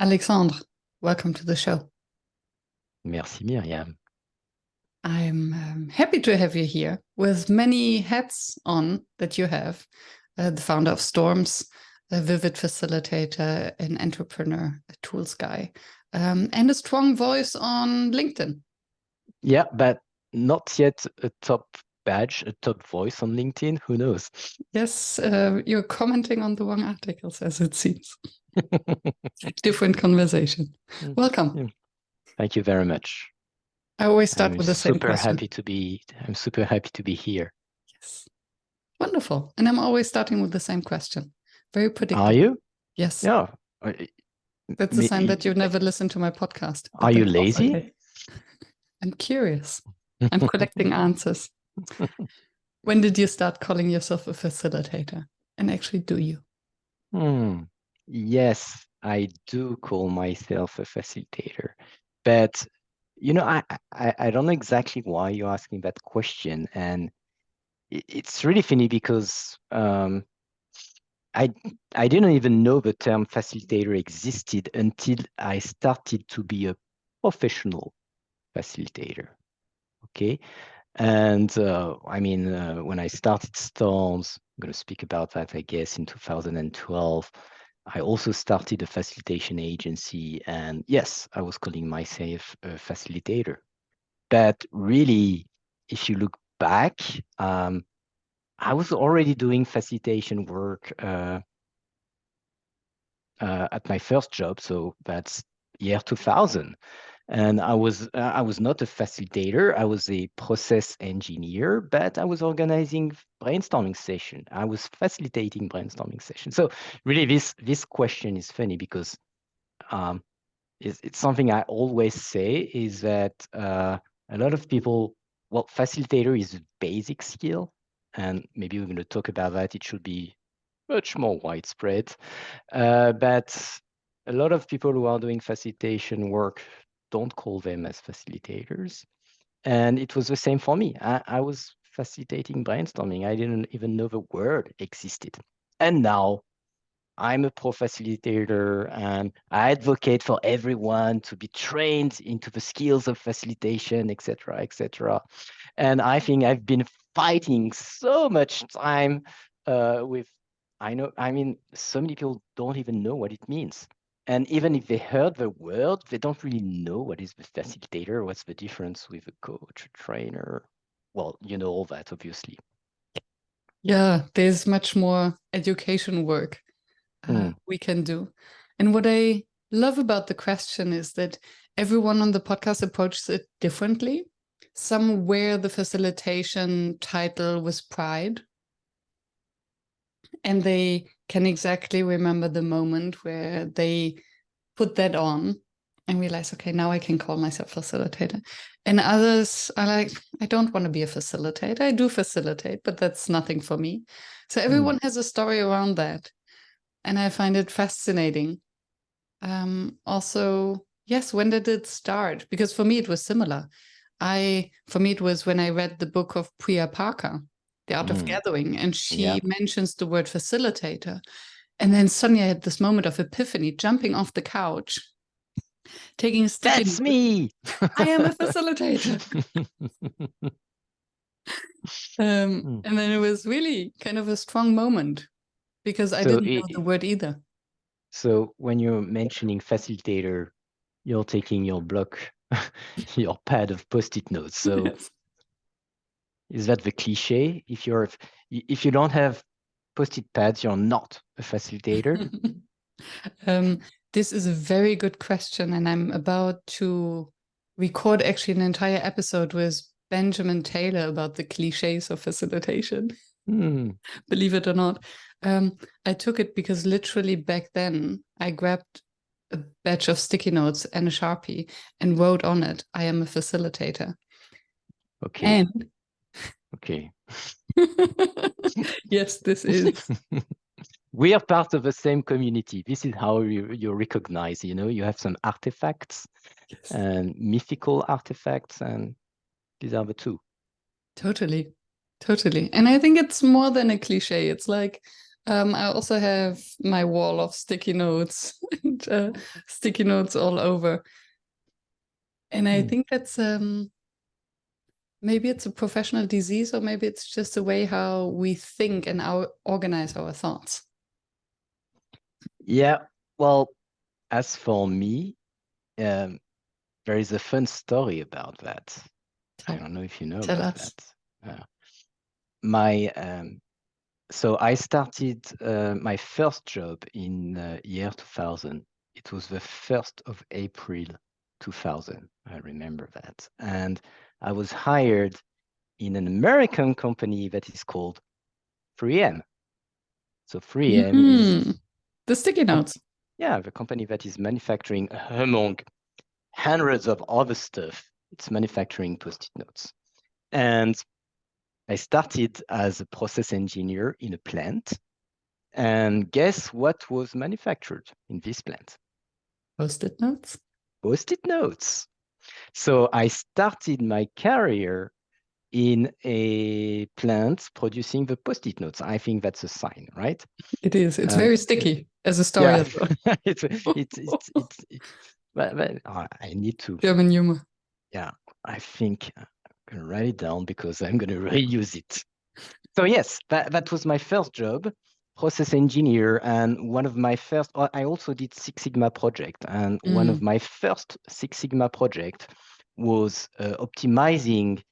Alexandre, welcome to the show. Merci, Miriam. I'm happy to have you here with many hats on that you have. The founder of Storms, a vivid facilitator, an entrepreneur, a tools guy, and a strong voice on LinkedIn. Yeah, but not yet a top badge, a top voice on LinkedIn. Who knows? Yes, you're commenting on the wrong articles, as it seems. Different conversation. Welcome. Yeah. Thank you very much. I always start with the same super question. I'm super happy to be here. Yes. Wonderful. And I'm always starting with the same question. Very predictable. Are you? Yes. Yeah. That's a sign that you've never listened to my podcast. Are you lazy? Okay. I'm curious. I'm collecting answers. When did you start calling yourself a facilitator? And actually, do you? Yes, I do call myself a facilitator. But, you know, I don't know exactly why you're asking that question. And it's really funny because I didn't even know the term facilitator existed until I started to be a professional facilitator. Okay. And when I started Storms, I'm going to speak about that, I guess, in 2012. I also started a facilitation agency. And yes, I was calling myself a facilitator. But really, if you look back, I was already doing facilitation work at my first job, so that's year 2000. And I was not a facilitator. I was a process engineer, but I was organizing brainstorming session. I was facilitating brainstorming session. So really, this question is funny because it's something I always say is that a lot of people, well, facilitator is a basic skill, and maybe we're going to talk about that. It should be much more widespread. But a lot of people who are doing facilitation work don't call them as facilitators. And it was the same for me. I was facilitating brainstorming. I didn't even know the word existed. And now I'm a pro facilitator and I advocate for everyone to be trained into the skills of facilitation, etc., etc. And I think I've been fighting so much time with, so many people don't even know what it means. And even if they heard the word, they don't really know what is the facilitator, what's the difference with a coach, a trainer. Well, you know all that, obviously. Yeah, there's much more education work we can do. And what I love about the question is that everyone on the podcast approaches it differently. Some wear the facilitation title with pride, and they can exactly remember the moment where they put that on and realize, okay, now I can call myself facilitator. And others are like, I don't want to be a facilitator. I do facilitate, but that's nothing for me. So everyone has a story around that. And I find it fascinating. Also, yes, when did it start? Because for me, it was similar. For me, it was when I read the book of Priya Parker, The Art of Gathering, and she mentions the word facilitator. And then suddenly I had this moment of epiphany, jumping off the couch, taking a sticky That's me. I am a facilitator. And then it was really kind of a strong moment because I didn't know the word either. So when you're mentioning facilitator, you're taking your block, your pad of Post-it notes. So yes. Is that the cliche? If you don't have Post-it pads, you're not a facilitator? This is a very good question, and I'm about to record actually an entire episode with Benjamin Taylor about the cliches of facilitation. Believe it or not. I took it because literally back then I grabbed a batch of sticky notes and a Sharpie and wrote on it, I am a facilitator. Okay. And okay. Yes, this is. We are part of the same community. This is how you recognize, you have some artifacts and mythical artifacts, and these are the two. Totally. And I think it's more than a cliche. It's like I also have my wall of sticky notes and sticky notes all over. And I think that's maybe it's a professional disease, or maybe it's just the way how we think and organize our thoughts. Yeah, well, as for me, there is a fun story about that. I don't know if you know about that. So I started my first job in year 2000. It was the 1st of April 2000. I remember that. And I was hired in an American company that is called 3M. So 3M is the sticky notes. The company that is manufacturing, among hundreds of other stuff, it's manufacturing Post-it notes. And I started as a process engineer in a plant. And guess what was manufactured in this plant? Post-it notes. Post-it notes. So I started my career in a plant producing the Post-it notes. I think that's a sign, right? It is. It's very sticky as a story as well. But I need to. German humor. Yeah, I think I'm going to write it down because I'm going to reuse it. So yes, that was my first job, process engineer. And one of my first, I also did Six Sigma project. And one of my first Six Sigma project was optimizing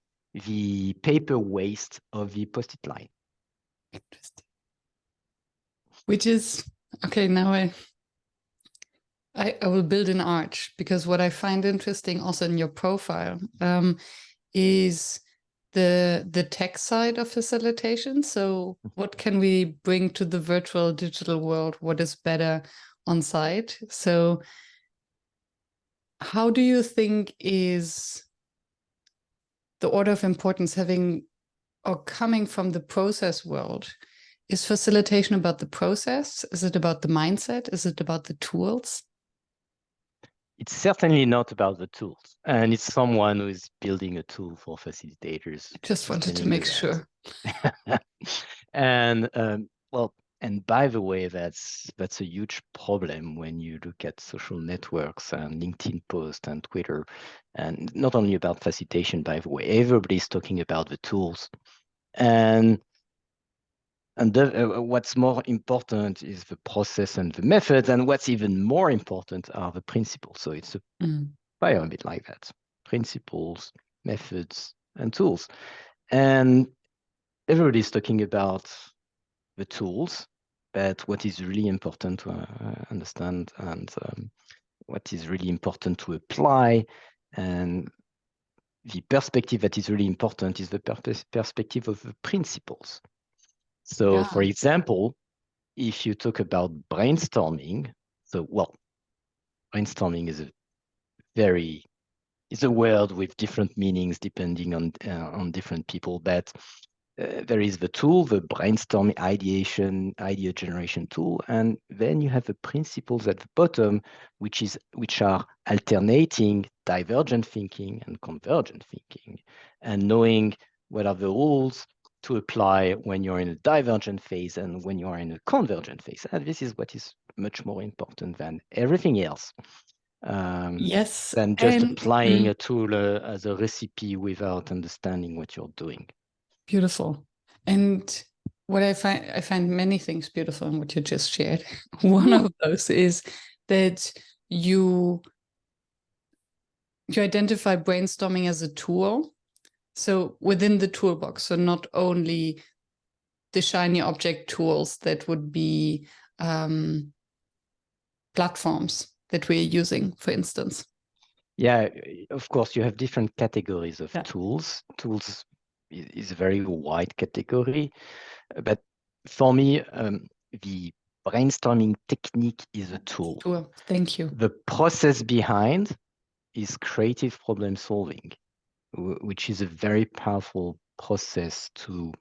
the paper waste of the Post-it line. Interesting. Which is, okay, now I will build an arch, because what I find interesting also in your profile is the tech side of facilitation. So what can we bring to the virtual digital world? What is better on site? So how do you think is the order of importance having or coming from the process world? Is facilitation about the process? Is it about the mindset? Is it about the tools? It's certainly not about the tools. And it's someone who is building a tool for facilitators. Just wanted to make sure. And well, and by the way, that's a huge problem when you look at social networks and LinkedIn posts and Twitter, and not only about facilitation, by the way, everybody's talking about the tools. And what's more important is the process and the methods, and what's even more important are the principles. So it's a pyramid like that: principles, methods, and tools. And everybody's talking about the tools, but what is really important to understand, and what is really important to apply, and the perspective that is really important is the perspective of the principles. So, for example, if you talk about brainstorming, brainstorming is a word with different meanings depending on different people, but there is the tool, the brainstorming idea generation tool, and then you have the principles at the bottom, which are alternating divergent thinking and convergent thinking, and knowing what are the rules to apply when you're in a divergent phase and when you are in a convergent phase. And this is what is much more important than everything else. Yes. Than just applying a tool as a recipe without understanding what you're doing. Beautiful. And what I find many things beautiful in what you just shared. One of those is that you identify brainstorming as a tool. So within the toolbox, so not only the shiny object tools that would be platforms that we're using, for instance. Yeah, of course, you have different categories of tools. Tools is a very wide category, but for me, the brainstorming technique is a tool. Thank you. The process behind is creative problem solving, which is a very powerful process to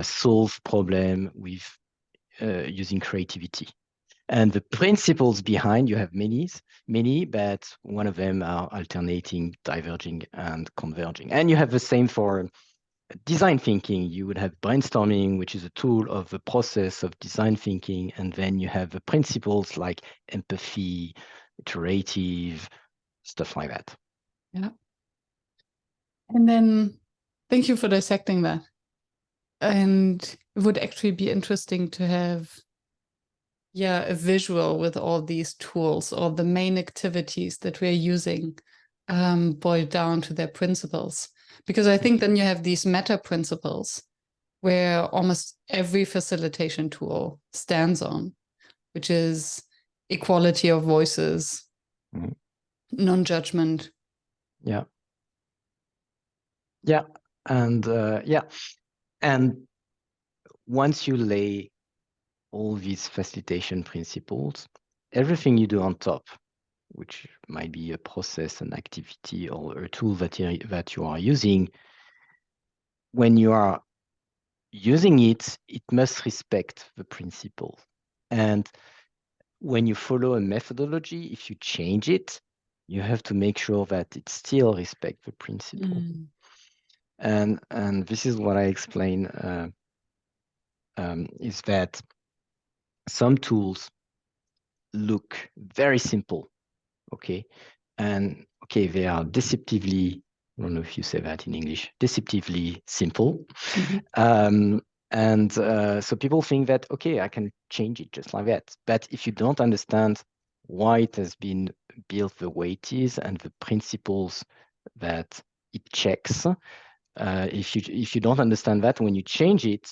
solve problem with using creativity. And the principles behind, you have many, but one of them are alternating, diverging, and converging. And you have the same for design thinking, you would have brainstorming, which is a tool of the process of design thinking. And then you have the principles like empathy, iterative, stuff like that. Yeah. And then thank you for dissecting that. And it would actually be interesting to have, a visual with all these tools or the main activities that we're using boiled down to their principles. Because I think then you have these meta principles where almost every facilitation tool stands on, which is equality of voices, non-judgment. Yeah. Yeah. And and once you lay all these facilitation principles, everything you do on top, which might be a process, an activity, or a tool that you are using, when you are using it, it must respect the principles. And when you follow a methodology, if you change it, you have to make sure that it still respects the principle. And this is what I explain, is that some tools look very simple, okay? And okay, they are deceptively, I don't know if you say that in English, deceptively simple. And so people think that, okay, I can change it just like that. But if you don't understand why it has been built the way it is and the principles that it checks, if you don't understand that, when you change it,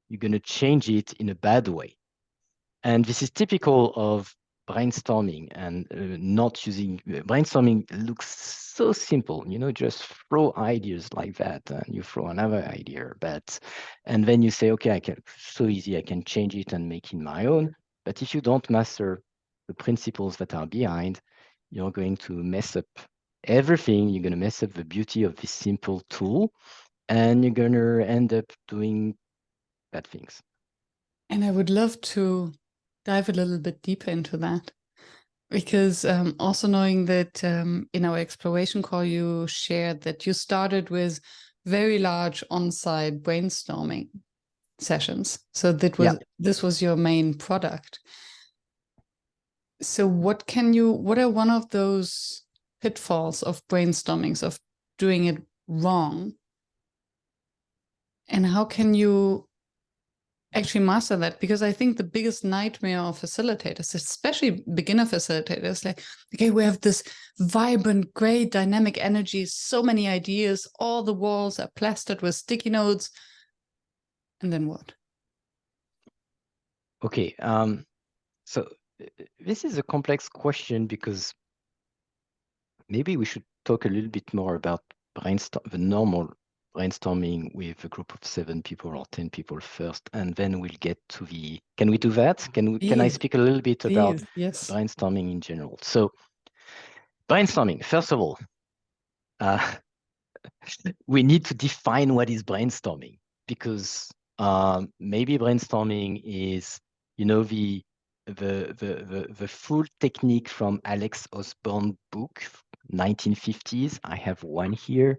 you're going to change it in a bad way. And this is typical of brainstorming and not using brainstorming looks so simple, just throw ideas like that and you throw another idea, and then you say, okay, so easy, I can change it and make it my own. But if you don't master the principles that are behind, you're going to mess up everything. You're going to mess up the beauty of this simple tool, and you're going to end up doing bad things. And I would love to dive a little bit deeper into that, because also knowing that in our exploration call, you shared that you started with very large on-site brainstorming sessions. So this was your main product. So what are one of those pitfalls of brainstormings, of doing it wrong? And how can you actually master that? Because I think the biggest nightmare of facilitators, especially beginner facilitators, like, okay, we have this vibrant, great dynamic energy, so many ideas, all the walls are plastered with sticky notes. And then what? Okay, so this is a complex question because maybe we should talk a little bit more about the normal brainstorming with a group of 7 people or 10 people first, and then we'll get to the. Can we do that? Can I speak a little bit about brainstorming in general? So, brainstorming. First of all, we need to define what is brainstorming, because maybe brainstorming is, the full technique from Alex Osborne's book, 1950s. I have one here.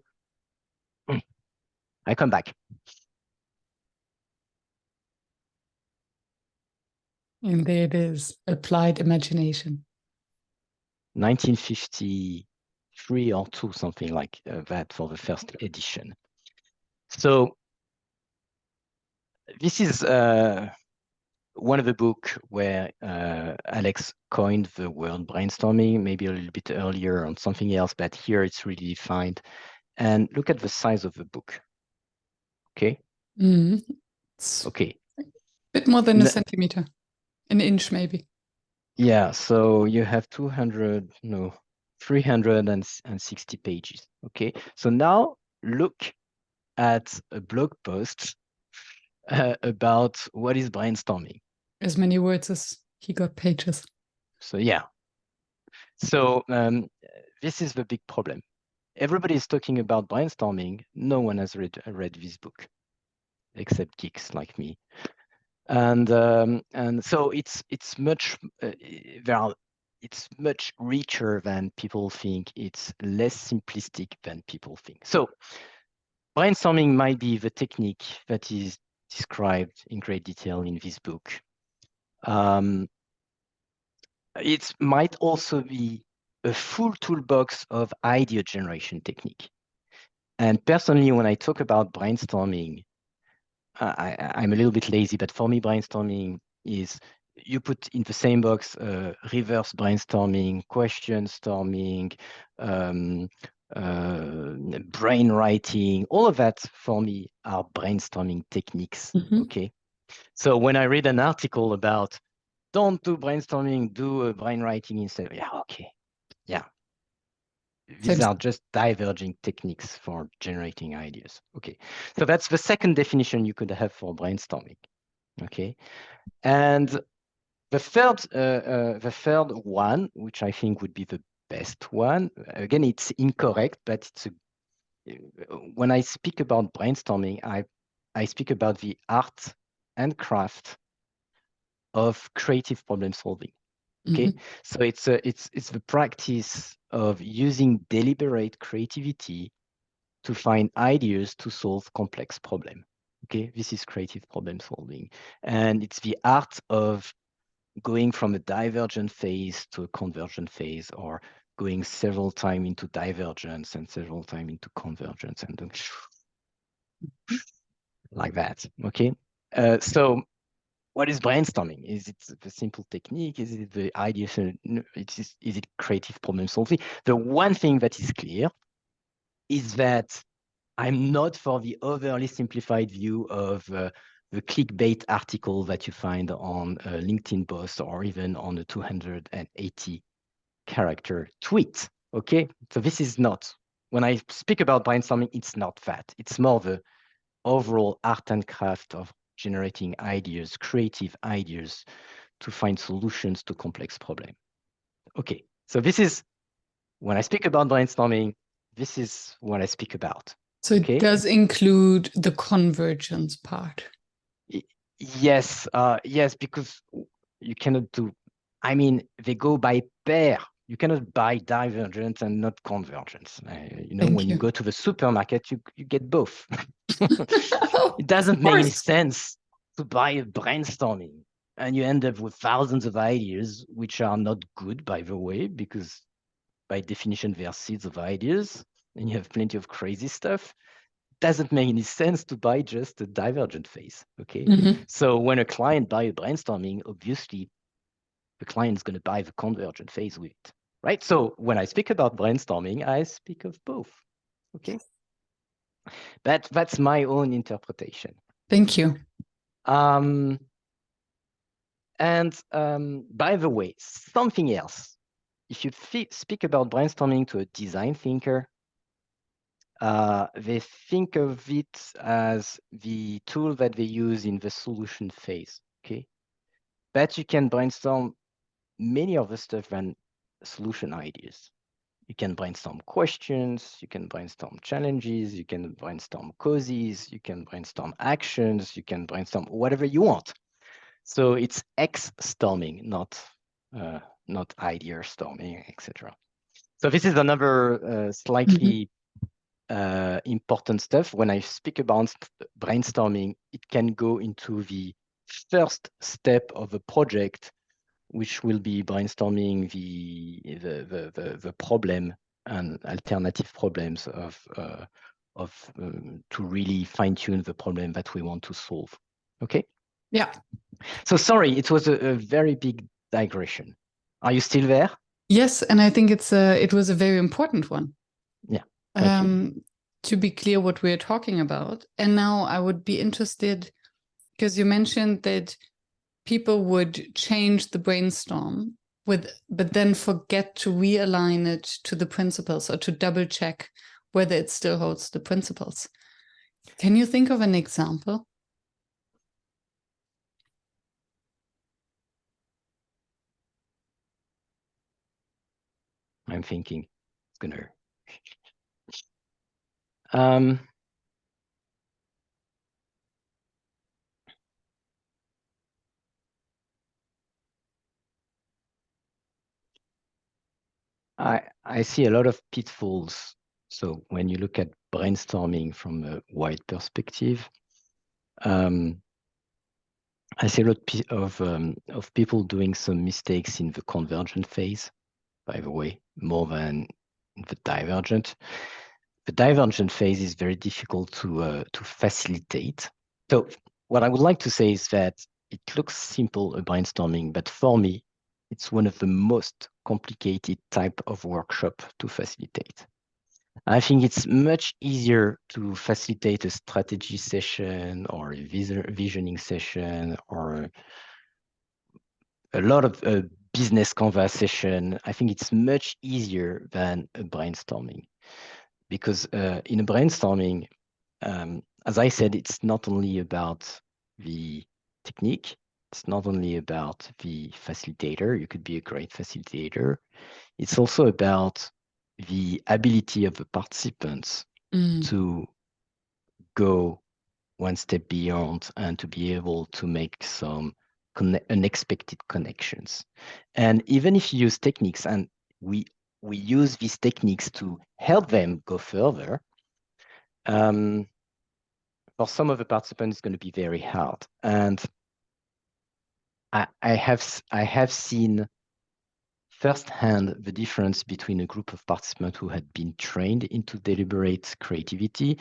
I come back. And there it is, applied imagination. 1953 or 2, something like that, for the first edition. So this is one of the book where Alex coined the word brainstorming, maybe a little bit earlier on something else, but here it's really defined. And look at the size of the book. Okay. Okay. A bit more than a centimeter, an inch maybe. Yeah. So you have 360 pages. Okay. So now look at a blog post about what is brainstorming. As many words as he got pages. So yeah. So this is the big problem. Everybody is talking about brainstorming. No one has read this book, except geeks like me. And so it's much it's much richer than people think. It's less simplistic than people think. So brainstorming might be the technique that is described in great detail in this book. It might also be a full toolbox of idea generation technique. And personally, when I talk about brainstorming, I'm a little bit lazy, but for me, brainstorming is you put in the same box reverse brainstorming, question storming, brain writing, all of that for me are brainstorming techniques. Okay. So when I read an article about don't do brainstorming, do brain writing instead, yeah, okay. Yeah. These are just diverging techniques for generating ideas. Okay, so that's the second definition you could have for brainstorming. Okay, and the third one, which I think would be the best one, again, it's incorrect, but it's when I speak about brainstorming, I speak about the art and craft of creative problem solving. Okay, so it's the practice of using deliberate creativity to find ideas to solve complex problems. Okay, this is creative problem solving, and it's the art of going from a divergent phase to a convergent phase, or going several times into divergence and several times into convergence, and then like that. Okay, so what is brainstorming? Is it the simple technique? Is it the idea? Is it creative problem solving? The one thing that is clear is that I'm not for the overly simplified view of the clickbait article that you find on a LinkedIn post or even on a 280 character tweet. Okay, so this is not, when I speak about brainstorming, it's not that. It's more the overall art and craft of generating ideas, creative ideas to find solutions to complex problems. Okay, so this is, when I speak about brainstorming, this is what I speak about. So it does include the convergence part. Yes, yes, because you cannot do, I mean, they go by pair. You cannot buy divergence and not convergence. When you go to the supermarket, you get both. It doesn't make any sense to buy a brainstorming and you end up with thousands of ideas, which are not good, by the way, because by definition, they are seeds of ideas and you have plenty of crazy stuff. Doesn't make any sense to buy just a divergent phase. Okay. So when a client buys a brainstorming, obviously the client is going to buy the convergent phase with it, right? So when I speak about brainstorming, I speak of both. Okay. That's my own interpretation. Thank you. And by the way, something else. If you speak about brainstorming to a design thinker, they think of it as the tool that they use in the solution phase, okay? But you can brainstorm many of the stuff than solution ideas. You can brainstorm questions, you can brainstorm challenges, you can brainstorm causes, you can brainstorm actions, you can brainstorm whatever you want. So it's X-storming, not idea storming, etc. So this is another slightly important stuff. When I speak about brainstorming, it can go into the first step of a project, which will be brainstorming the problem and alternative problems to really fine tune the problem that we want to solve. Okay. Yeah. So sorry, it was a very big digression. Are you still there? Yes, and I think it was a very important one. Yeah. To be clear what we're talking about. And now I would be interested, because you mentioned that people would change the brainstorm but then forget to realign it to the principles or to double check whether it still holds the principles. Can you think of an example? I'm thinking it's gonna. I see a lot of pitfalls So when you look at brainstorming from a wide perspective, I see a lot of people doing some mistakes in the convergent phase, by the way, more than the divergent. The divergent phase is very difficult to facilitate. So what I would like to say is that it looks simple, a brainstorming, but for me, it's one of the most complicated type of workshop to facilitate. I think it's much easier to facilitate a strategy session or a visioning session or a lot of business conversation. I think it's much easier than a brainstorming because in a brainstorming, as I said, it's not only about the technique, it's not only about the facilitator. You could be a great facilitator. It's also about the ability of the participants to go one step beyond and to be able to make some unexpected connections. And even if you use techniques, and we use these techniques to help them go further, for some of the participants, it's going to be very hard. And I have seen firsthand the difference between a group of participants who had been trained into deliberate creativity,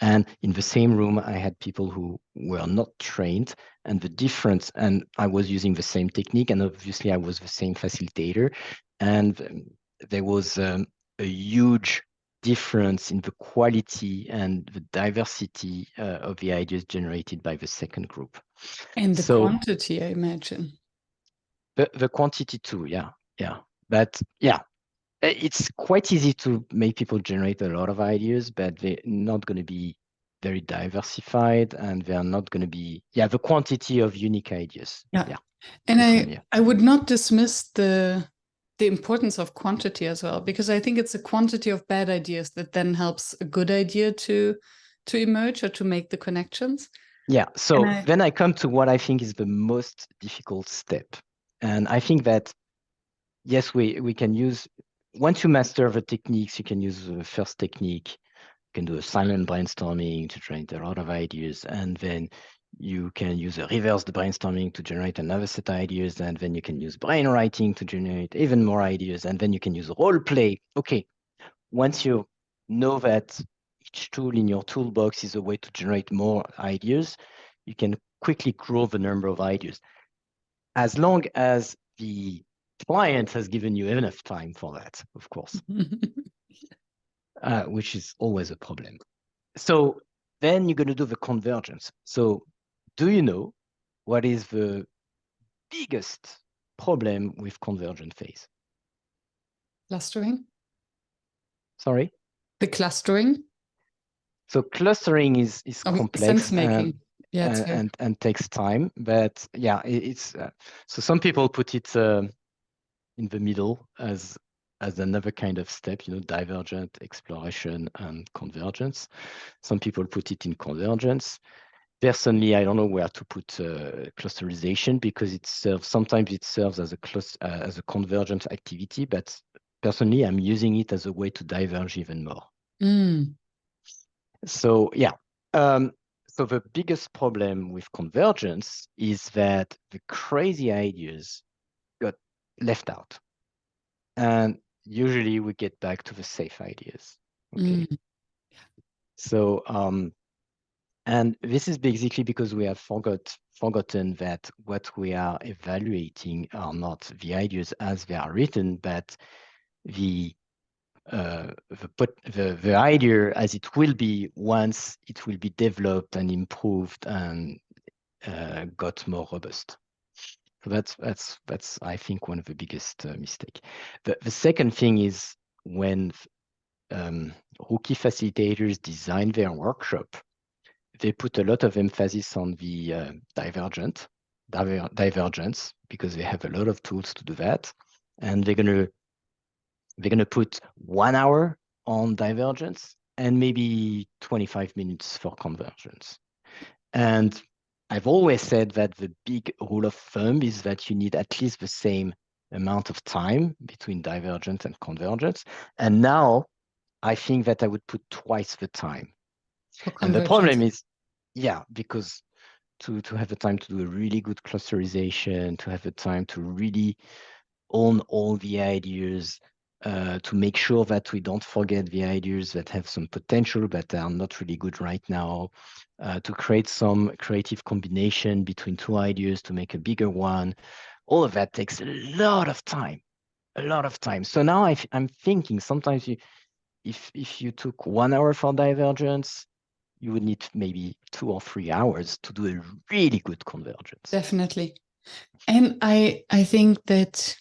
and in the same room, I had people who were not trained, and the difference, and I was using the same technique, and obviously I was the same facilitator, and there was a huge difference in the quality and the diversity of the ideas generated by the second group. And the quantity, I imagine. The quantity too, yeah. But yeah, it's quite easy to make people generate a lot of ideas, but they're not going to be very diversified, and they're not going to be, the quantity of unique ideas. Yeah. And I would not dismiss the importance of quantity as well, because I think it's a quantity of bad ideas that then helps a good idea to emerge or to make the connections. Yeah. So then I come to what I think is the most difficult step. And I think that, yes, we can use, once you master the techniques, you can use the first technique. You can do a silent brainstorming to generate a lot of ideas. And then you can use a reversed brainstorming to generate another set of ideas. And then you can use brainwriting to generate even more ideas. And then you can use role play. Okay. Once you know that each tool in your toolbox is a way to generate more ideas, you can quickly grow the number of ideas. As long as the client has given you enough time for that, of course, which is always a problem. So then you're going to do the convergence. So do you know what is the biggest problem with convergent phase? Clustering. Sorry? The clustering. So clustering is complex sense making. And takes time. But yeah, it's so some people put it in the middle as another kind of step, divergent, exploration, and convergence. Some people put it in convergence. Personally, I don't know where to put clusterization, because sometimes it serves as a convergent activity, but personally, I'm using it as a way to diverge even more. So yeah, so the biggest problem with convergence is that the crazy ideas got left out. And usually we get back to the safe ideas. Okay. So, and this is basically because we have forgotten that what we are evaluating are not the ideas as they are written, but the idea as it will be once it will be developed and improved and got more robust. So that's I think one of the biggest mistake. The second thing is when rookie facilitators design their workshop, they put a lot of emphasis on the divergence because they have a lot of tools to do that, and they're gonna put 1 hour on divergence and maybe 25 minutes for convergence. And I've always said that the big rule of thumb is that you need at least the same amount of time between divergence and convergence. And now I think that I would put twice the time. For And the convergence. problem is, yeah, because to have the time to do a really good clusterization, to have the time to really own all the ideas, to make sure that we don't forget the ideas that have some potential but are not really good right now, to create some creative combination between two ideas to make a bigger one. All of that takes a lot of time, a lot of time. So now I'm thinking sometimes if you took 1 hour for divergence, you would need maybe 2 or 3 hours to do a really good convergence. Definitely. And I think that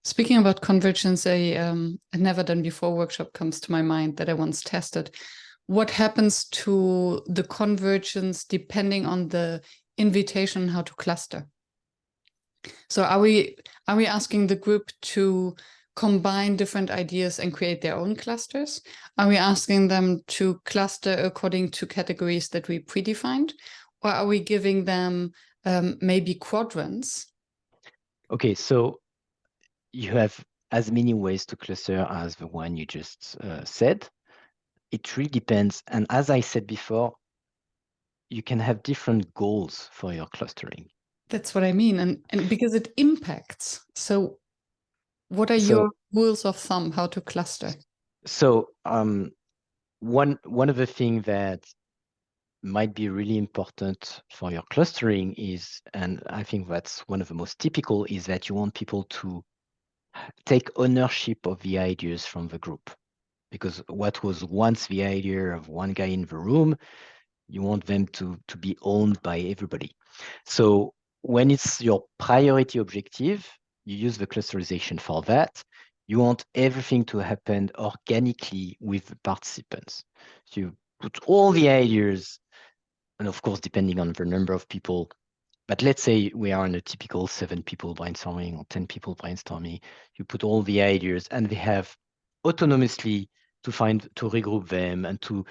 speaking about convergence, a never done before workshop comes to my mind that I once tested. What happens to the convergence depending on the invitation how to cluster? So are we asking the group to combine different ideas and create their own clusters? Are we asking them to cluster according to categories that we predefined? Or are we giving them maybe quadrants? Okay, so you have as many ways to cluster as the one you just said. It really depends. And as I said before, you can have different goals for your clustering. That's what I mean. And because it impacts. So what are So, your rules of thumb how to cluster? so one of the things that might be really important for your clustering is, and I think that's one of the most typical, is that you want people to take ownership of the ideas from the group. Because what was once the idea of one guy in the room, you want them to be owned by everybody. So when it's your priority objective, you use the clusterization for that. You want everything to happen organically with the participants. So you put all the ideas, and of course, depending on the number of people, but let's say we are in a typical 7 people brainstorming or 10 people brainstorming, you put all the ideas and they have autonomously to regroup them and to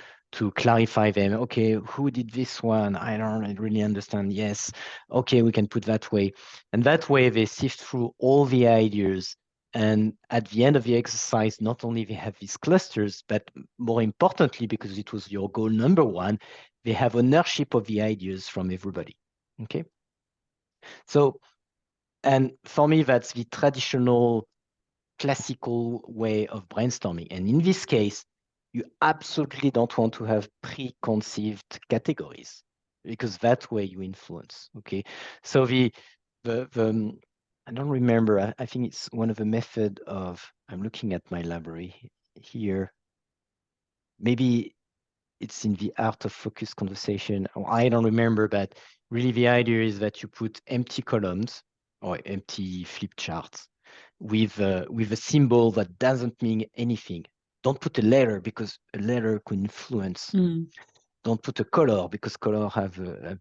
clarify them. Okay, who did this one? I don't really understand. Yes. Okay, we can put that way. And that way they sift through all the ideas. And at the end of the exercise, not only they have these clusters, but more importantly, because it was your goal number one, they have ownership of the ideas from everybody. Okay. So, and for me, that's the traditional classical way of brainstorming. And in this case, you absolutely don't want to have preconceived categories because that way you influence. Okay. So the I don't remember. I think it's one of the method of, I'm looking at my library here. Maybe it's in the art of focused conversation. I don't remember, but really the idea is that you put empty columns or empty flip charts with a symbol that doesn't mean anything. Don't put a letter because a letter could influence. Don't put a color because color have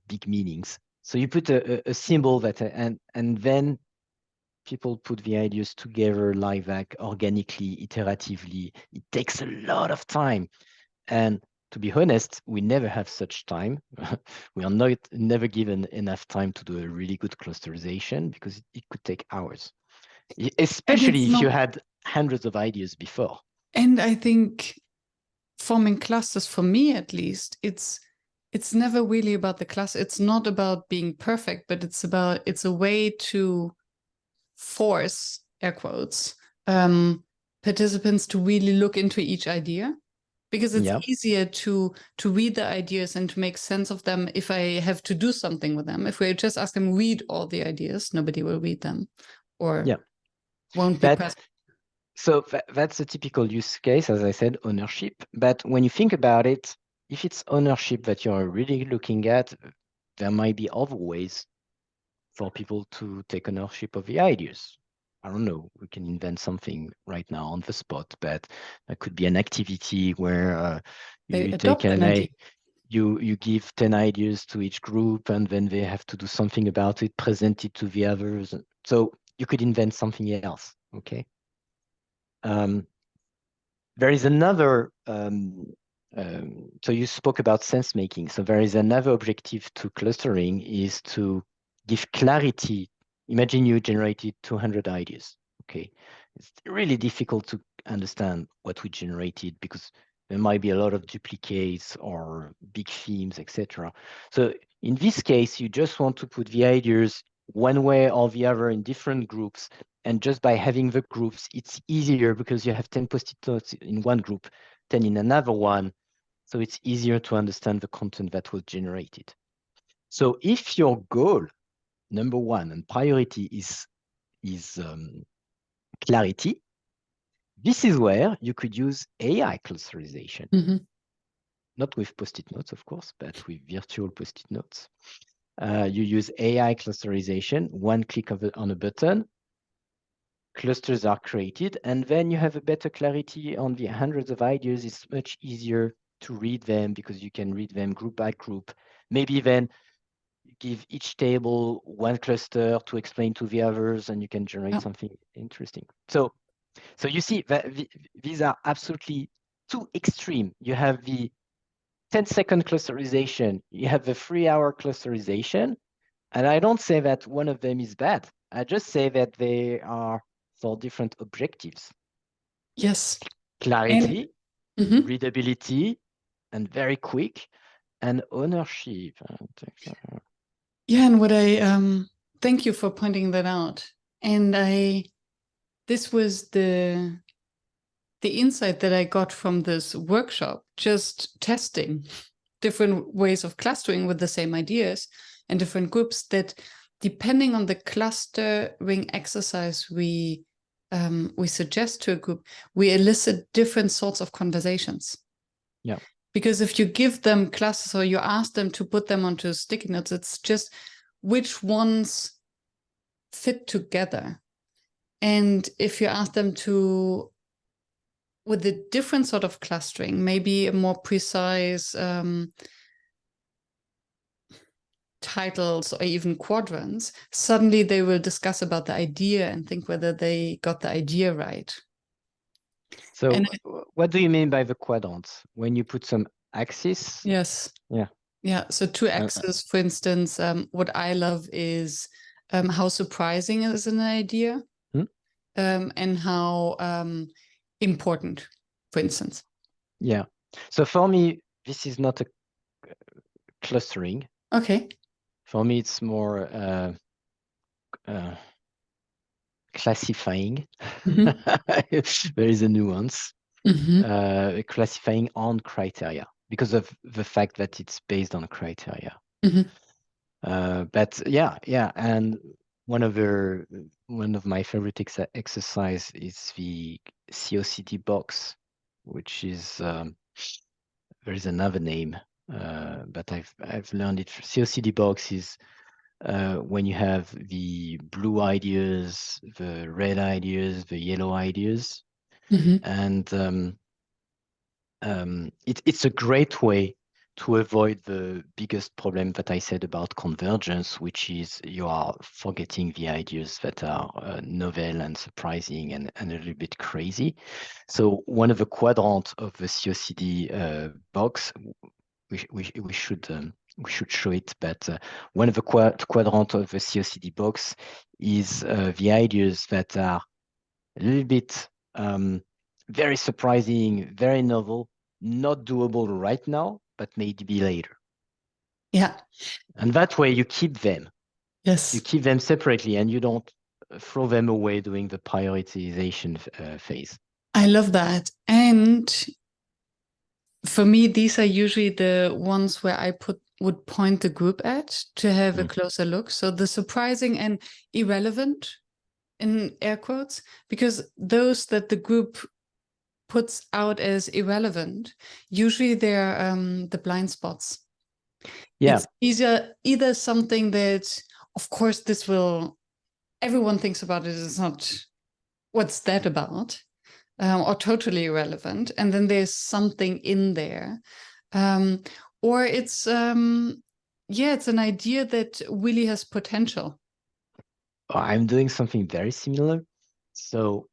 big meanings. So you put a symbol that, and then people put the ideas together like that organically, iteratively. It takes a lot of time. And to be honest, we never have such time. We are not never given enough time to do a really good clusterization because it could take hours, especially if you had hundreds of ideas before. And I think forming clusters, for me at least, it's never really about the cluster. It's not about being perfect, but it's a way to force, air quotes, participants to really look into each idea, because it's easier to read the ideas and to make sense of them if I have to do something with them. If we just ask them read all the ideas, nobody will read them or won't be present. So that's a typical use case, as I said, ownership. But when you think about it, if it's ownership that you're really looking at, there might be other ways for people to take ownership of the ideas. I don't know, we can invent something right now on the spot, but that could be an activity where you take you give 10 ideas to each group and then they have to do something about it, present it to the others. So you could invent something else, okay? There is another, so you spoke about sense making. So there is another objective to clustering is to give clarity. Imagine you generated 200 ideas, okay? It's really difficult to understand what we generated because There might be a lot of duplicates or big themes, etc. So in this case, you just want to put the ideas one way or the other in different groups. And just by having the groups, it's easier because you have 10 post-it notes in one group, 10 in another one. So it's easier to understand the content that was generated. So if your goal, number one, and priority is clarity, this is where you could use AI clusterization. Mm-hmm. Not with post-it notes, of course, but with virtual post-it notes. You use AI clusterization, one click on a button, clusters are created, and then you have a better clarity on the hundreds of ideas. It's much easier to read them because you can read them group by group. Maybe then give each table one cluster to explain to the others, and you can generate something interesting. So you see that these are absolutely too extreme. You have the 10-second clusterization, you have the 3-hour clusterization, and I don't say that one of them is bad. I just say that they are for different objectives. Yes. Clarity, readability, and very quick, and ownership. Yeah, and what I thank you for pointing that out. And this was the insight that I got from this workshop, just testing different ways of clustering with the same ideas and different groups, that depending on the clustering exercise we suggest to a group, we elicit different sorts of conversations. Yeah. Because if you give them clusters or you ask them to put them onto sticky notes, it's just which ones fit together. And if you ask them to, with a different sort of clustering, maybe a more precise titles or even quadrants, suddenly they will discuss about the idea and think whether they got the idea right. So what do you mean by the quadrants? When you put some axis? Yes. Yeah. Yeah. So 2 axes, for instance, what I love is how surprising is an idea, and how important, for instance. Yeah. So for me, this is not a clustering. Okay. For me, it's more classifying. There is a nuance. Classifying on criteria because of the fact that it's based on criteria. But yeah, and one of my favorite exercise is the COCD box, which is there is another name, but I've learned it. COCD box is when you have the blue ideas, the red ideas, the yellow ideas, and it's a great way to avoid the biggest problem that I said about convergence, which is you are forgetting the ideas that are novel and surprising and a little bit crazy. So one of the quadrants of the COCD box, we should show it, but one of the quadrants of the COCD box is the ideas that are a little bit very surprising, very novel, not doable right now, but maybe later. Yeah. And that way you keep them. Yes. You keep them separately and you don't throw them away during the prioritization phase. I love that. And for me, these are usually the ones where I would point the group at to have a closer look. So the surprising and irrelevant, in air quotes, because those that the group puts out as irrelevant, usually they're the blind spots. Yeah. It's either something that, of course, everyone thinks about it. It's not, what's that about? Or totally irrelevant. And then there's something in there. Or it's, it's an idea that really has potential. I'm doing something very similar. So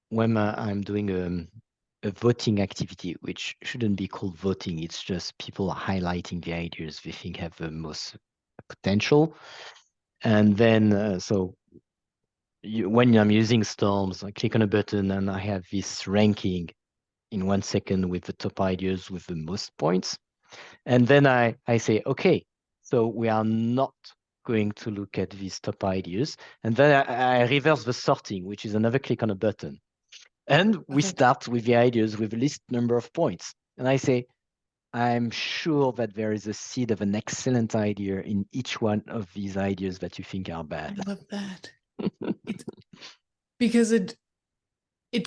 when I'm doing a voting activity, which shouldn't be called voting, it's just people are highlighting the ideas they think have the most potential. And then, when I'm using Storms, I click on a button and I have this ranking in 1 second with the top ideas with the most points. And then I say, okay, so we are not going to look at these top ideas. And then I reverse the sorting, which is another click on a button. And we start with the ideas with a least number of points. And I say, I'm sure that there is a seed of an excellent idea in each one of these ideas that you think are bad. I love that. Because it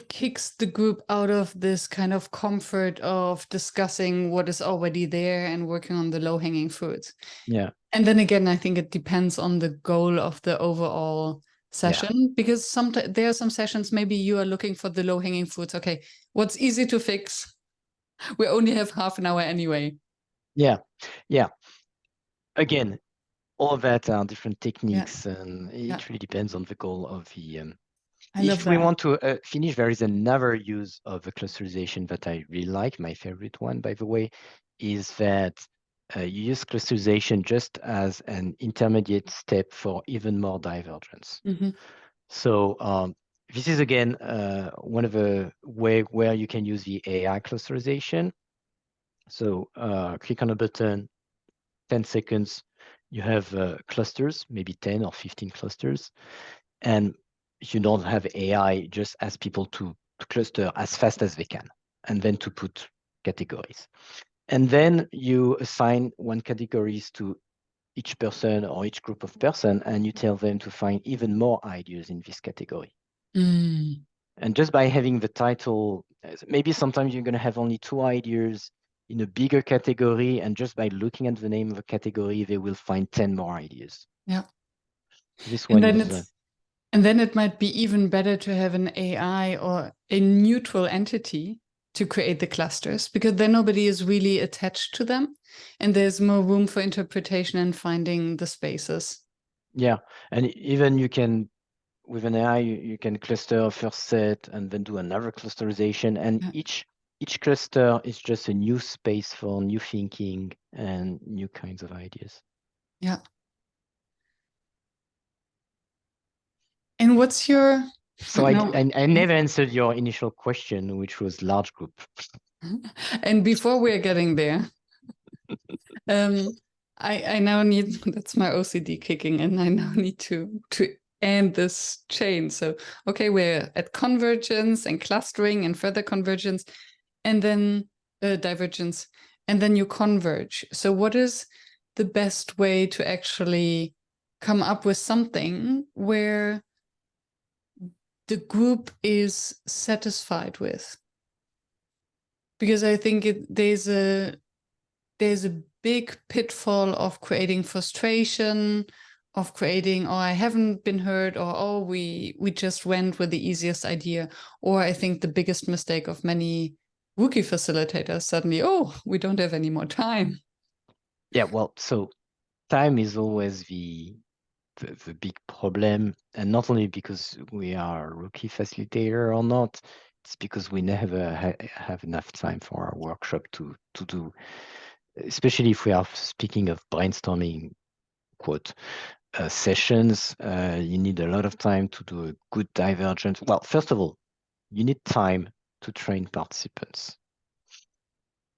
kicks the group out of this kind of comfort of discussing what is already there and working on the low-hanging fruits. Yeah. And then again, I think it depends on the goal of the overall session, because sometimes there are some sessions, maybe you are looking for the low-hanging fruits. Okay, what's easy to fix? We only have half an hour anyway. Yeah. Again, all of that are different techniques, and it really depends on the goal of the. If we want to finish, there is another use of the clusterization that I really like. My favorite one, by the way, is that you use clusterization just as an intermediate step for even more divergence. So this is, again, one of the way where you can use the AI clusterization. So click on a button, 10 seconds, you have clusters, maybe 10 or 15 clusters. And you don't have AI, just ask people to cluster as fast as they can, and then to put categories. And then you assign one categories to each person or each group of person, and you tell them to find even more ideas in this category. And just by having the title, maybe sometimes you're going to have only 2 ideas in a bigger category, and just by looking at the name of a category, they will find 10 more ideas. Yeah. This one is... And then it might be even better to have an AI or a neutral entity to create the clusters, because then nobody is really attached to them, and there's more room for interpretation and finding the spaces. Yeah, and even you can, with an AI, you can cluster a first set and then do another clusterization, and each cluster is just a new space for new thinking and new kinds of ideas. Yeah. And what's your... So I never answered your initial question, which was large group. And before we're getting there, I now need, that's my OCD kicking, and I now need to end this chain. So, okay, we're at convergence and clustering and further convergence, and then divergence, and then you converge. So what is the best way to actually come up with something where the group is satisfied with? Because I think there's a big pitfall of creating frustration, of creating, oh, I haven't been heard, or oh, we just went with the easiest idea. Or I think the biggest mistake of many rookie facilitators, suddenly, oh, we don't have any more time. Yeah, well, so time is always the big problem, and not only because we are a rookie facilitator or not, it's because we never have enough time for our workshop to do, especially if we are speaking of brainstorming, quote, sessions. You need a lot of time to do a good divergence. Well, first of all, you need time to train participants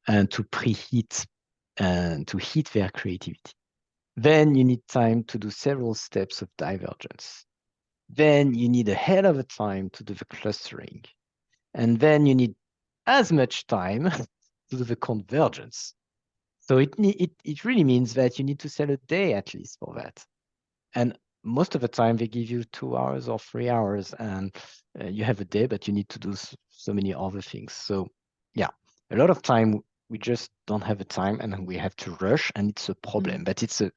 and to preheat and to heat their creativity. Then you need time to do several steps of divergence. Then you need a hell of a time to do the clustering. And then you need as much time to do the convergence. So it really means that you need to sell a day at least for that. And most of the time they give you 2 hours or 3 hours, and you have a day, but you need to do so many other things. So yeah, a lot of time we just don't have the time, and we have to rush, and it's a problem. But it's a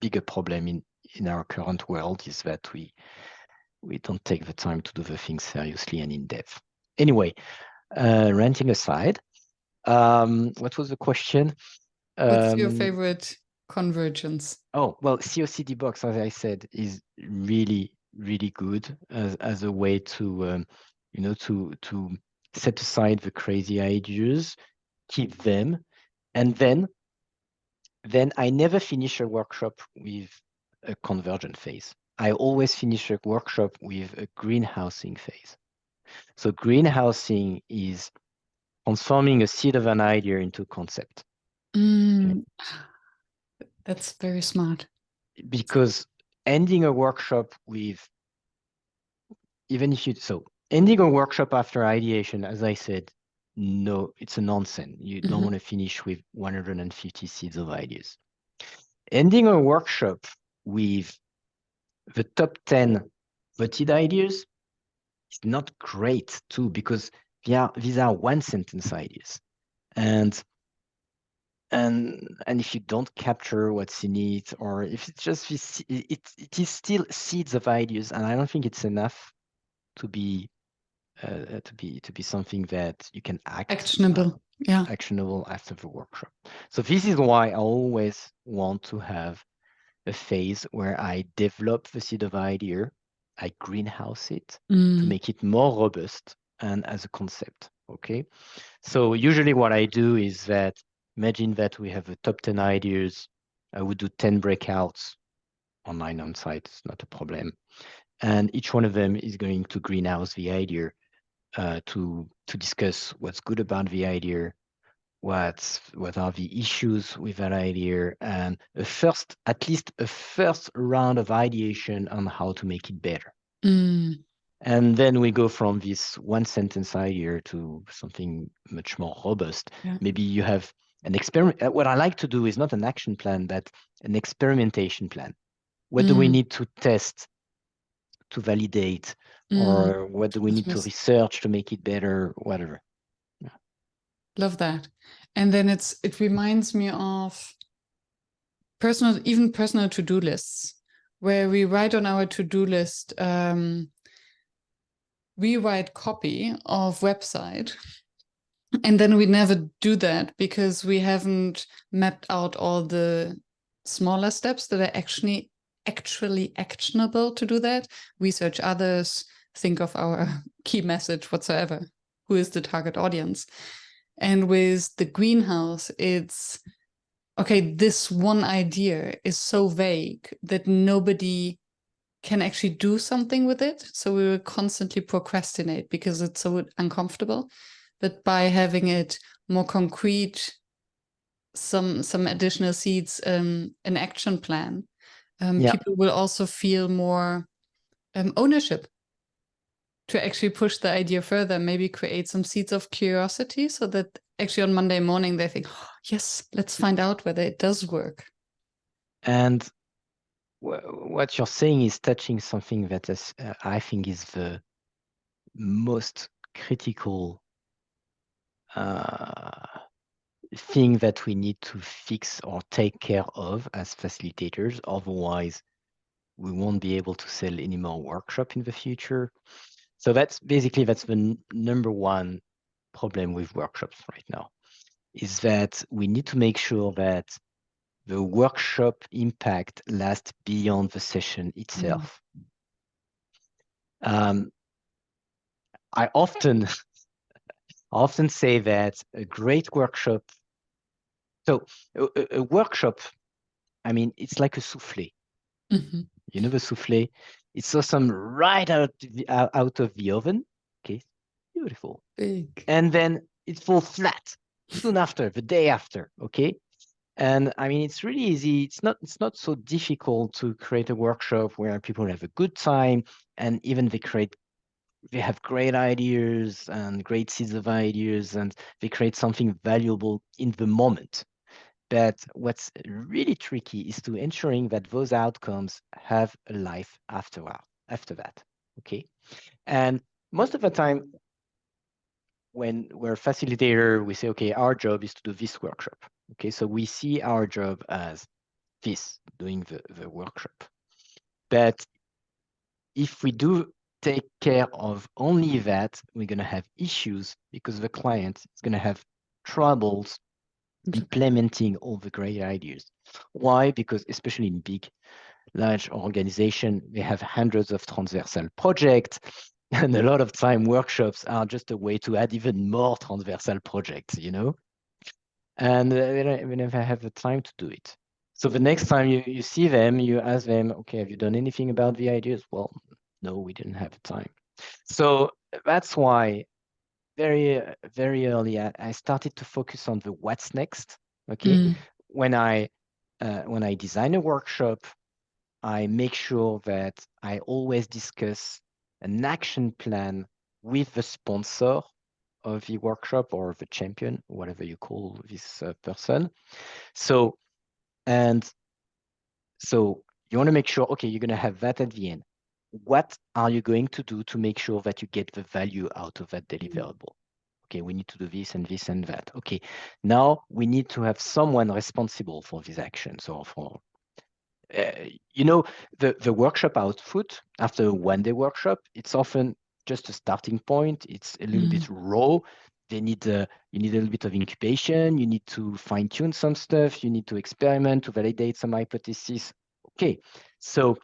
bigger problem in our current world, is that we don't take the time to do the things seriously and in depth. Anyway, ranting aside, what was the question? What's your favorite convergence? Oh, well, COCD box, as I said, is really, really good as a way to, to set aside the crazy ideas, keep them, and then I never finish a workshop with a convergent phase. I always finish a workshop with a greenhousing phase. So greenhousing is transforming a seed of an idea into concept. Okay. That's very smart. Because ending a workshop with, ending a workshop after ideation, as I said, no, it's a nonsense. You don't want to finish with 150 seeds of ideas. Ending a workshop with the top 10 voted ideas is not great too, because these are one sentence ideas. And if you don't capture what's in it, or if it's just it is still seeds of ideas, and I don't think it's enough to be something that you can actionable after the workshop. So this is why I always want to have a phase where I develop the seed of idea, I greenhouse it to make it more robust and as a concept. Okay, so usually what I do is that, imagine that we have a top 10 ideas. I would do 10 breakouts online on site. It's not a problem. And each one of them is going to greenhouse the idea to discuss what's good about the idea, what are the issues with that idea, and at least a first round of ideation on how to make it better. And then we go from this one sentence idea to something much more robust. Maybe you have an experiment. What I like to do is not an action plan, but an experimentation plan. What do we need to test, to validate, or what do we need to research to make it better, whatever. Love that. And then it reminds me of personal to-do lists, where we write on our to-do list, we write copy of website, and then we never do that because we haven't mapped out all the smaller steps that are actually actionable to do that. Research others, think of our key message whatsoever, who is the target audience. And with the greenhouse, it's okay, this one idea is so vague that nobody can actually do something with it. So we will constantly procrastinate because it's so uncomfortable. But by having it more concrete, some additional seeds, an action plan, people will also feel more ownership to actually push the idea further, maybe create some seeds of curiosity so that actually on Monday morning they think, oh, yes, let's find out whether it does work. And what you're saying is touching something that is, I think is the most critical thing that we need to fix or take care of as facilitators. Otherwise, we won't be able to sell any more workshop in the future. So that's the number one problem with workshops right now, is that we need to make sure that the workshop impact lasts beyond the session itself. I often say that a great workshop, so a workshop, I mean, it's like a souffle. You know the souffle? It's awesome right out of the oven. Okay, beautiful. Big. And then it falls flat soon after, the day after. Okay. And I mean, it's really easy. It's not so difficult to create a workshop where people have a good time, and even they have great ideas and great seeds of ideas, and they create something valuable in the moment. But what's really tricky is to ensuring that those outcomes have a life after that. Okay. And most of the time, when we're a facilitator, we say, okay, our job is to do this workshop. Okay, so we see our job as this, doing the workshop. But if we do take care of only that, we're going to have issues because the client is going to have troubles implementing all the great ideas. Why? Because especially in big, large organization, they have hundreds of transversal projects. And a lot of time workshops are just a way to add even more transversal projects, you know? And we never have the time to do it. So the next time you see them, you ask them, okay, have you done anything about the ideas? Well, no, we didn't have the time. So that's why very early, I started to focus on the what's next. Okay, when I design a workshop, I make sure that I always discuss an action plan with the sponsor of the workshop or the champion, whatever you call this person. So you want to make sure, okay, you're going to have that at the end. What are you going to do to make sure that you get the value out of that deliverable? Okay, we need to do this and this and that. Okay, now we need to have someone responsible for these actions or for, the workshop output after a one-day workshop, it's often just a starting point. It's a little bit raw. You need a little bit of incubation. You need to fine-tune some stuff. You need to experiment to validate some hypotheses. Okay, so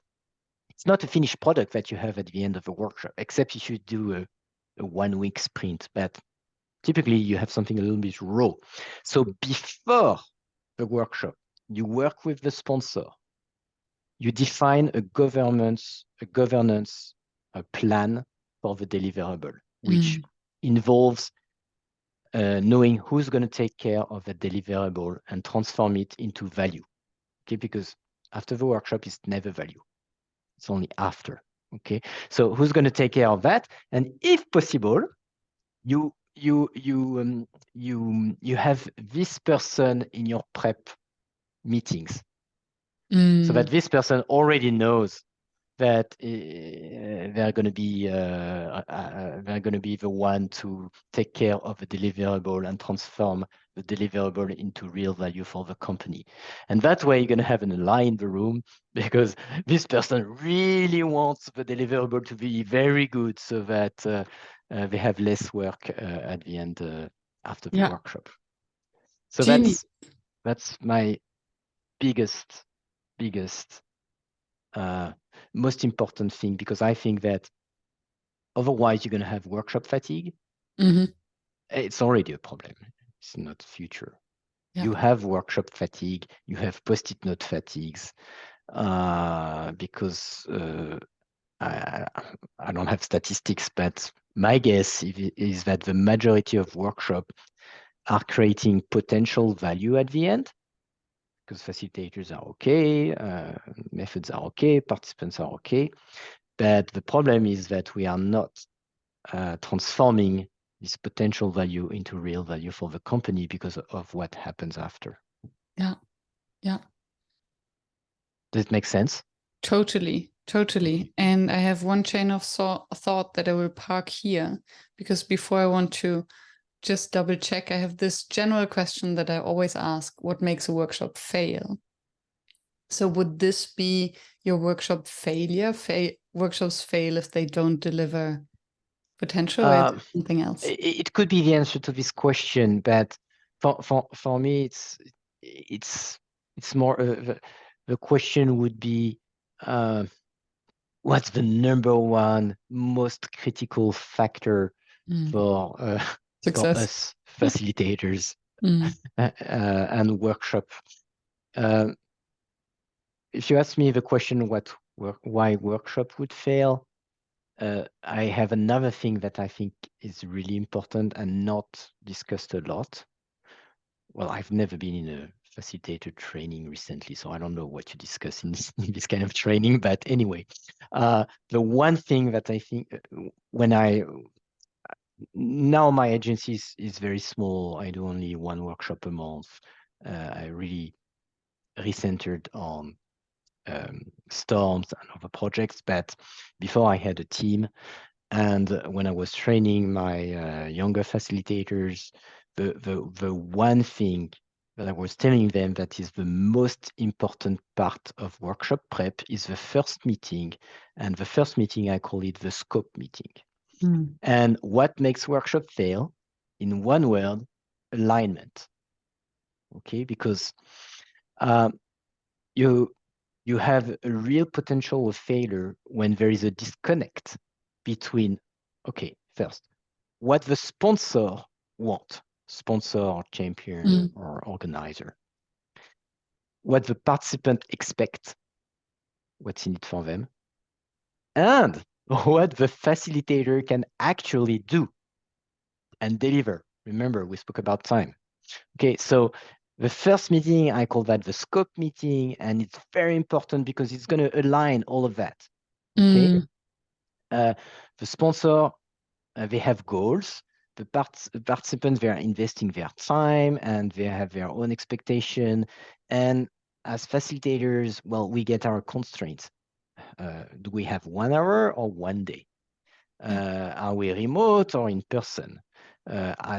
it's not a finished product that you have at the end of a workshop, except if you do a 1 week sprint. But typically, you have something a little bit raw. So before the workshop, you work with the sponsor. You define a governance plan for the deliverable, which involves knowing who's going to take care of the deliverable and transform it into value. Okay, because after the workshop, it's never value. It's only after. Okay, so who's going to take care of that? And if possible, you have this person in your prep meetings, so that this person already knows that they're going to be the one to take care of the deliverable and transform the deliverable into real value for the company. And that way you're going to have an ally in the room, because this person really wants the deliverable to be very good, so that they have less work at the end after the workshop. So that's my biggest most important thing, because I think that otherwise you're going to have workshop fatigue. It's already a problem. It's not the future. You have workshop fatigue. You have post-it note fatigues, because I don't have statistics, but my guess is that the majority of workshops are creating potential value at the end, because facilitators are okay, methods are okay, participants are okay. But the problem is that we are not transforming this potential value into real value for the company because of what happens after. Yeah. Does it make sense? Totally. And I have one chain of thought that I will park here, because before I want to just double check, I have this general question that I always ask: what makes a workshop fail? So would this be your workshop failure? Workshops fail if they don't deliver potential, or something else? It could be the answer to this question, but for me, it's more the question would be, what's the number one most critical factor for us facilitators and workshop? If you ask me the question, why workshop would fail, I have another thing that I think is really important and not discussed a lot. Well, I've never been in a facilitator training recently, so I don't know what you discuss in this kind of training. But anyway, the one thing that I think now my agency is very small. I do only one workshop a month. I really recentered on storms and other projects, but before I had a team, and when I was training my younger facilitators, the one thing that I was telling them that is the most important part of workshop prep is the first meeting. And the first meeting, I call it the scope meeting. And what makes workshop fail? In one word, alignment. Okay, because you have a real potential of failure when there is a disconnect between, okay, first, what the sponsor wants, sponsor or champion or organizer, what the participant expects, what's in it for them, and what the facilitator can actually do. and deliver. Remember, we spoke about time. Okay, so the first meeting, I call that the scope meeting, and it's very important because it's going to align all of that. Okay, the sponsor, they have goals. The participants, they are investing their time and they have their own expectation. And as facilitators, well, we get our constraints. Do we have 1 hour or 1 day? Are we remote or in person?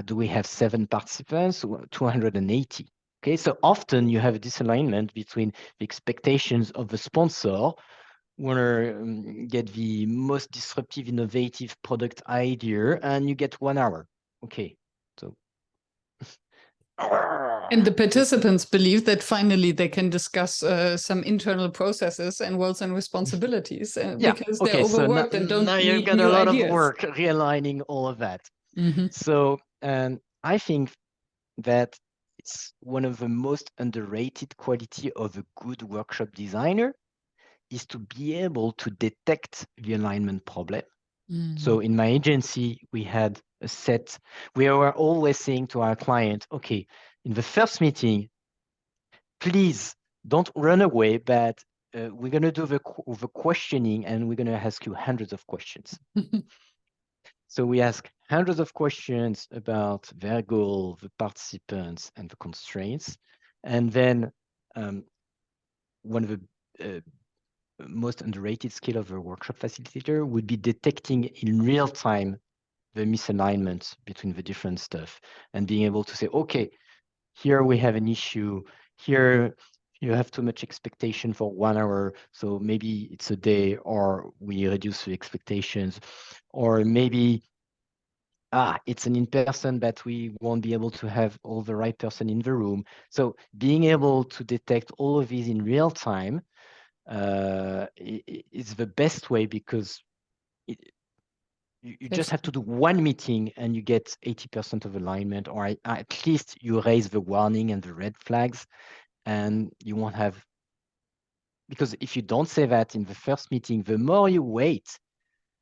Do we have 7 participants, 280? Okay, so often you have a disalignment between the expectations of the sponsor, want to get the most disruptive, innovative product idea, and you get 1 hour. Okay, so. And the participants believe that finally they can discuss some internal processes and roles and responsibilities because they're overworked and don't now you've need got new a lot ideas. of work realigning all of that. So, and I think that it's one of the most underrated quality of a good workshop designer is to be able to detect the alignment problem. So in my agency, we had a set, we were always saying to our client, okay, in the first meeting, please don't run away, but we're going to do the questioning and we're going to ask you hundreds of questions. So we ask hundreds of questions about their goal, the participants, and the constraints. And then one of the most underrated skill of a workshop facilitator would be detecting in real time the misalignment between the different stuff and being able to say, okay, here we have an issue, here you have too much expectation for 1 hour, so maybe it's a day, or we reduce the expectations, or maybe it's an in-person, but we won't be able to have all the right person in the room. So being able to detect all of these in real time is the best way, because you just have to do one meeting and you get 80% of alignment, or at least you raise the warning and the red flags, and you won't have, because if you don't say that in the first meeting, the more you wait,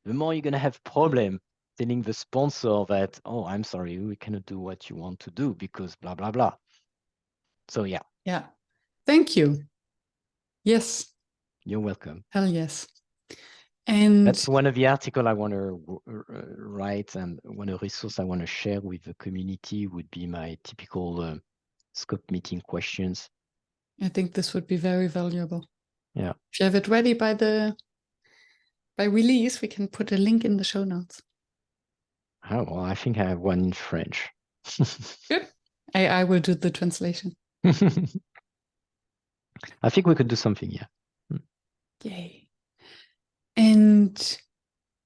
the more you're going to have problem telling the sponsor that, oh, I'm sorry, we cannot do what you want to do because blah, blah, blah. So yeah. Yeah. Thank you. Yes. You're welcome. Hell yes. And that's one of the articles I want to write, and one of the resources I want to share with the community would be my typical scope meeting questions. I think this would be very valuable. Yeah. If you have it ready by release, we can put a link in the show notes. Oh, well, I think I have one in French. Good. I will do the translation. I think we could do something, yeah. Yay. And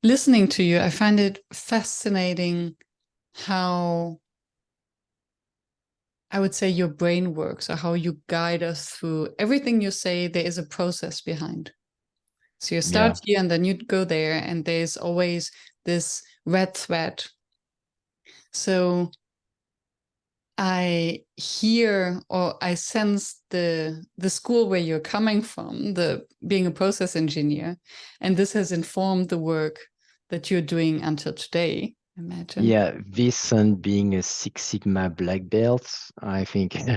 listening to you, I find it fascinating how, I would say, your brain works, or how you guide us through everything you say. There is a process behind. So you start here and then you go there, and there's always this red thread. So I hear, or I sense the school where you're coming from, the being a process engineer, and this has informed the work that you're doing until today, imagine. Yeah, this and being a Six Sigma black belt, I think it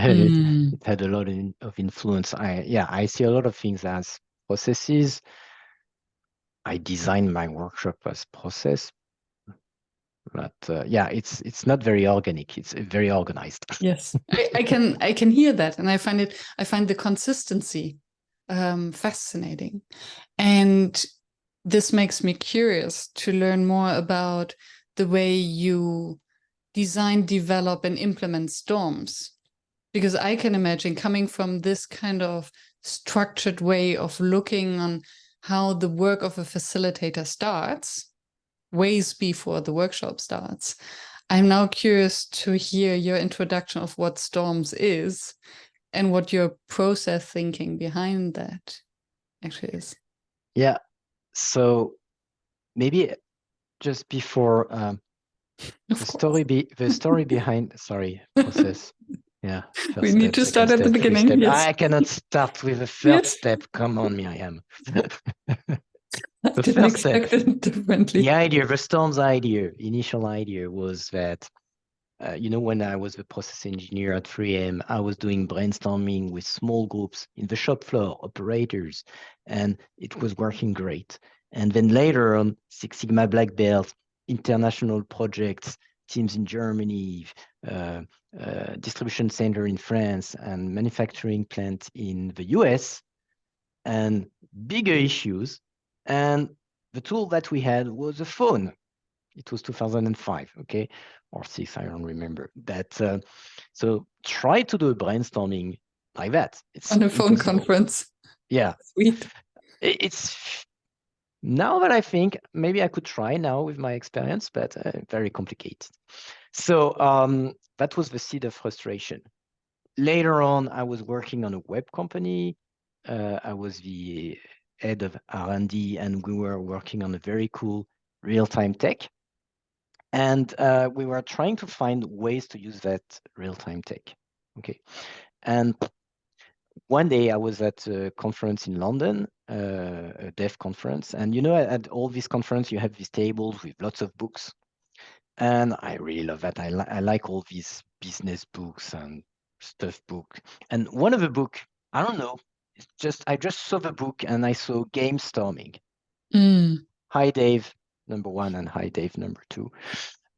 had a lot of influence. I see a lot of things as processes. I design my workshop as process, but it's not very organic. It's very organized. Yes, I can hear that, and I find the consistency fascinating, and this makes me curious to learn more about the way you design, develop, and implement storms, because I can imagine, coming from this kind of structured way of looking on how the work of a facilitator starts, ways before the workshop starts. I'm now curious to hear your introduction of what storms is and what your process thinking behind that actually is. Yeah. So maybe just before the story behind, sorry, process. Yeah. We need to start at the beginning. Yes. I cannot start with the third step. Come on, Miriam. I didn't expect it differently. The idea, the storm's idea, initial idea was that when I was the process engineer at 3M, I was doing brainstorming with small groups in the shop floor, operators, and it was working great. And then later on, Six Sigma Black Belt, international projects, teams in Germany, distribution center in France, and manufacturing plant in the US, and bigger issues. And the tool that we had was a phone. It was 2005, okay, or 6, I don't remember. So try to do a brainstorming like that. It's on a phone impossible. conference. Yeah. Sweet. It's now that I think maybe I could try now with my experience, but very complicated. So that was the seed of frustration. Later on, I was working on a web company. I was the head of R&D, and we were working on a very cool real-time tech. And we were trying to find ways to use that real-time tech. Okay. And one day I was at a conference in London, a dev conference. And at all these conferences, you have these tables with lots of books. And I really love that. I like all these business books and stuff book. And one of the book, I don't know, I just saw the book and I saw Gamestorming. Hi, Dave, number 1, and hi, Dave, number 2.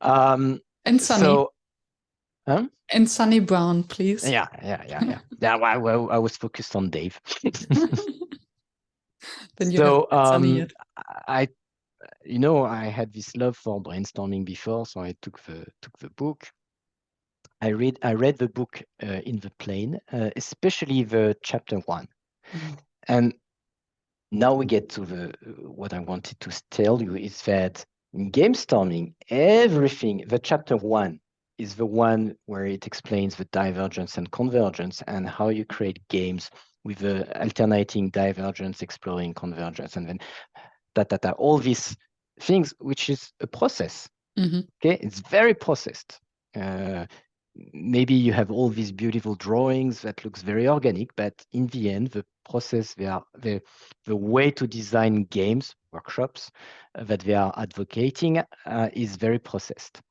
And Sunny. So, and Sunny Brown, please. Yeah. Well, I was focused on Dave. Then you haven't met Sunny yet. I had this love for brainstorming before, so I took the book. I read the book in the plane, especially the chapter 1. And now we get to what I wanted to tell you is that in Gamestorming, the chapter 1 is the one where it explains the divergence and convergence and how you create games with the alternating divergence, exploring convergence, and then all these things, which is a process. Okay, it's very processed. Maybe you have all these beautiful drawings that looks very organic, but in the end, the process, the way to design games, workshops that they are advocating is very processed.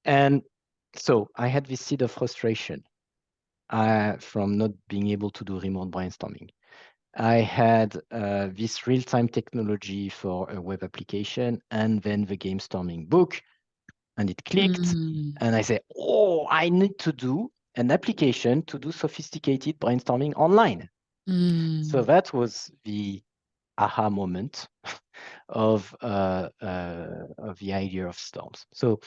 And so I had this seed of frustration from not being able to do remote brainstorming. I had this real-time technology for a web application and then the Gamestorming book, and it clicked. And I said, I need to do an application to do sophisticated brainstorming online. So that was the aha moment of the idea of Storms. So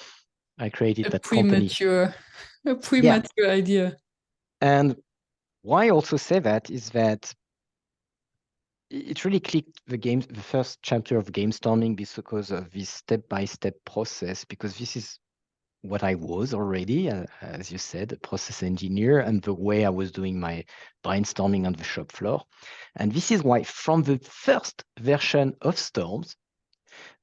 I created that company. A premature idea. And why I also say that is that it really clicked the first chapter of Gamestorming because of this step-by-step process, because this is what I was already, as you said, a process engineer, and the way I was doing my brainstorming on the shop floor. And this is why from the first version of Storms,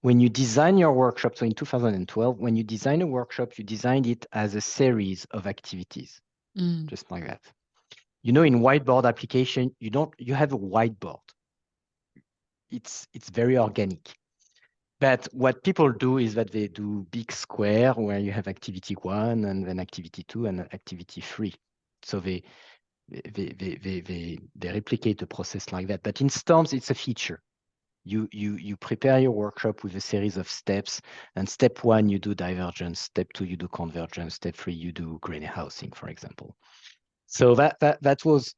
when you design your workshop, so in 2012, when you design a workshop, you designed it as a series of activities, just like that. In whiteboard application, you have a whiteboard. It's very organic. But what people do is that they do big square where you have activity 1 and then activity 2 and activity 3. So they replicate the process like that. But in Storms, it's a feature. You prepare your workshop with a series of steps, and step 1 you do divergence, step 2 you do convergence, step 3 you do greenhousing, for example. So that was,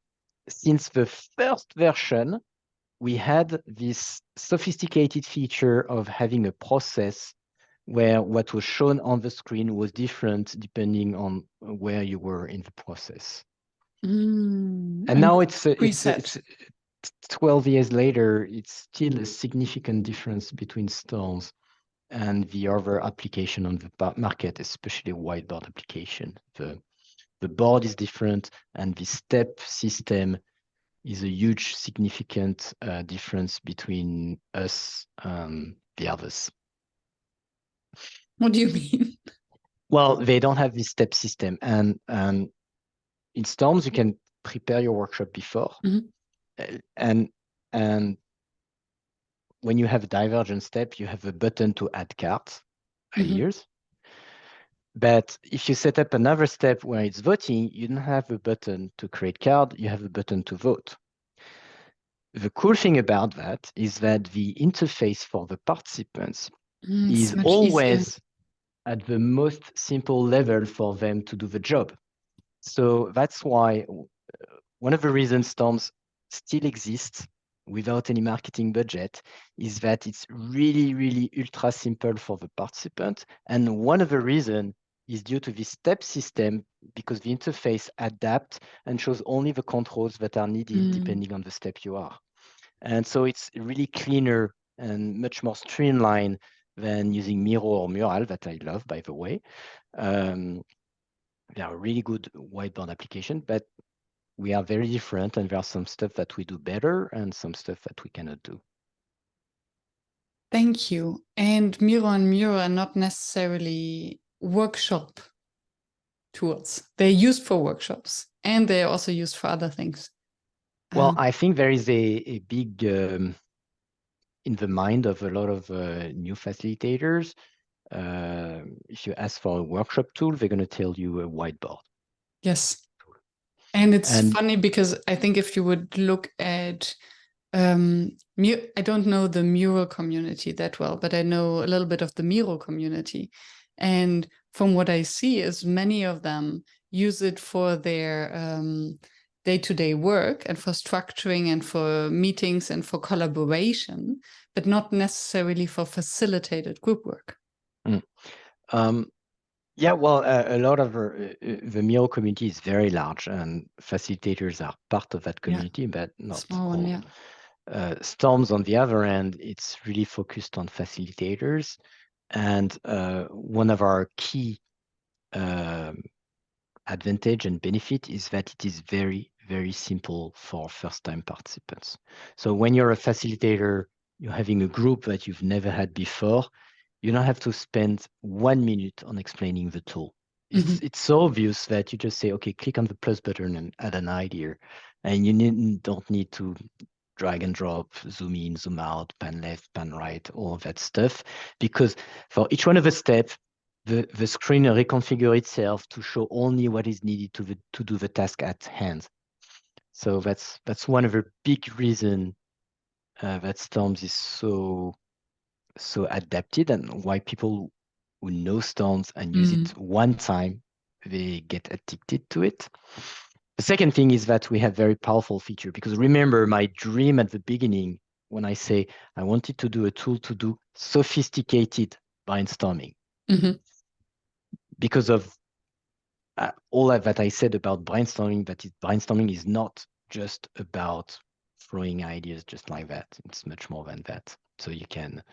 since the first version, we had this sophisticated feature of having a process where what was shown on the screen was different depending on where you were in the process. And now it's 12 years later, it's still a significant difference between Storms and the other application on the market, especially whiteboard application. The board is different, and the step system is a huge, significant difference between us and the others. What do you mean? Well, they don't have this step system, and in Storms you can prepare your workshop before, and when you have a divergent step, you have a button to add cards, ideas. But if you set up another step where it's voting, you don't have a button to create card, you have a button to vote. The cool thing about that is that the interface for the participants is much always easier. at the most simple level for them to do the job. So that's why one of the reasons Storms still exists without any marketing budget is that it's really, really ultra simple for the participant. And one of the reasons is due to this step system because the interface adapts and shows only the controls that are needed depending on the step you are. And so it's really cleaner and much more streamlined than using Miro or Mural that I love, by the way. They are a really good whiteboard application, but we are very different and there are some stuff that we do better and some stuff that we cannot do. Thank you. And Miro and Mural are not necessarily workshop tools. They're used for workshops and they're also used for other things. Well, I think there is a big, in the mind of a lot of new facilitators, if you ask for a workshop tool, they're going to tell you a whiteboard. Yes. And it's funny because I think if you would look at, I don't know the Mural community that well, but I know a little bit of the Miro community. And from what I see is many of them use it for their day-to-day work and for structuring and for meetings and for collaboration, but not necessarily for facilitated group work. Yeah, well, a lot of the Miro community is very large and facilitators are part of that community, but not small all. one, Storms, on the other hand, it's really focused on facilitators. And one of our key advantage and benefit is that it is very, very simple for first-time participants. So when you're a facilitator, you're having a group that you've never had before, you don't have to spend 1 minute on explaining the tool. It's so obvious that you just say, okay, click on the plus button and add an idea. And you don't need to drag and drop, zoom in, zoom out, pan left, pan right, all of that stuff. Because for each one of the steps, the screen reconfigures itself to show only what is needed to do the task at hand. So that's one of the big reasons that Storms is so adapted and why people who know Storms and use it one time, they get addicted to it. The second thing is that we have very powerful feature because remember my dream at the beginning when I say I wanted to do a tool to do sophisticated brainstorming. Because of all that I said about brainstorming, brainstorming is not just about throwing ideas just like that. It's much more than that. So you can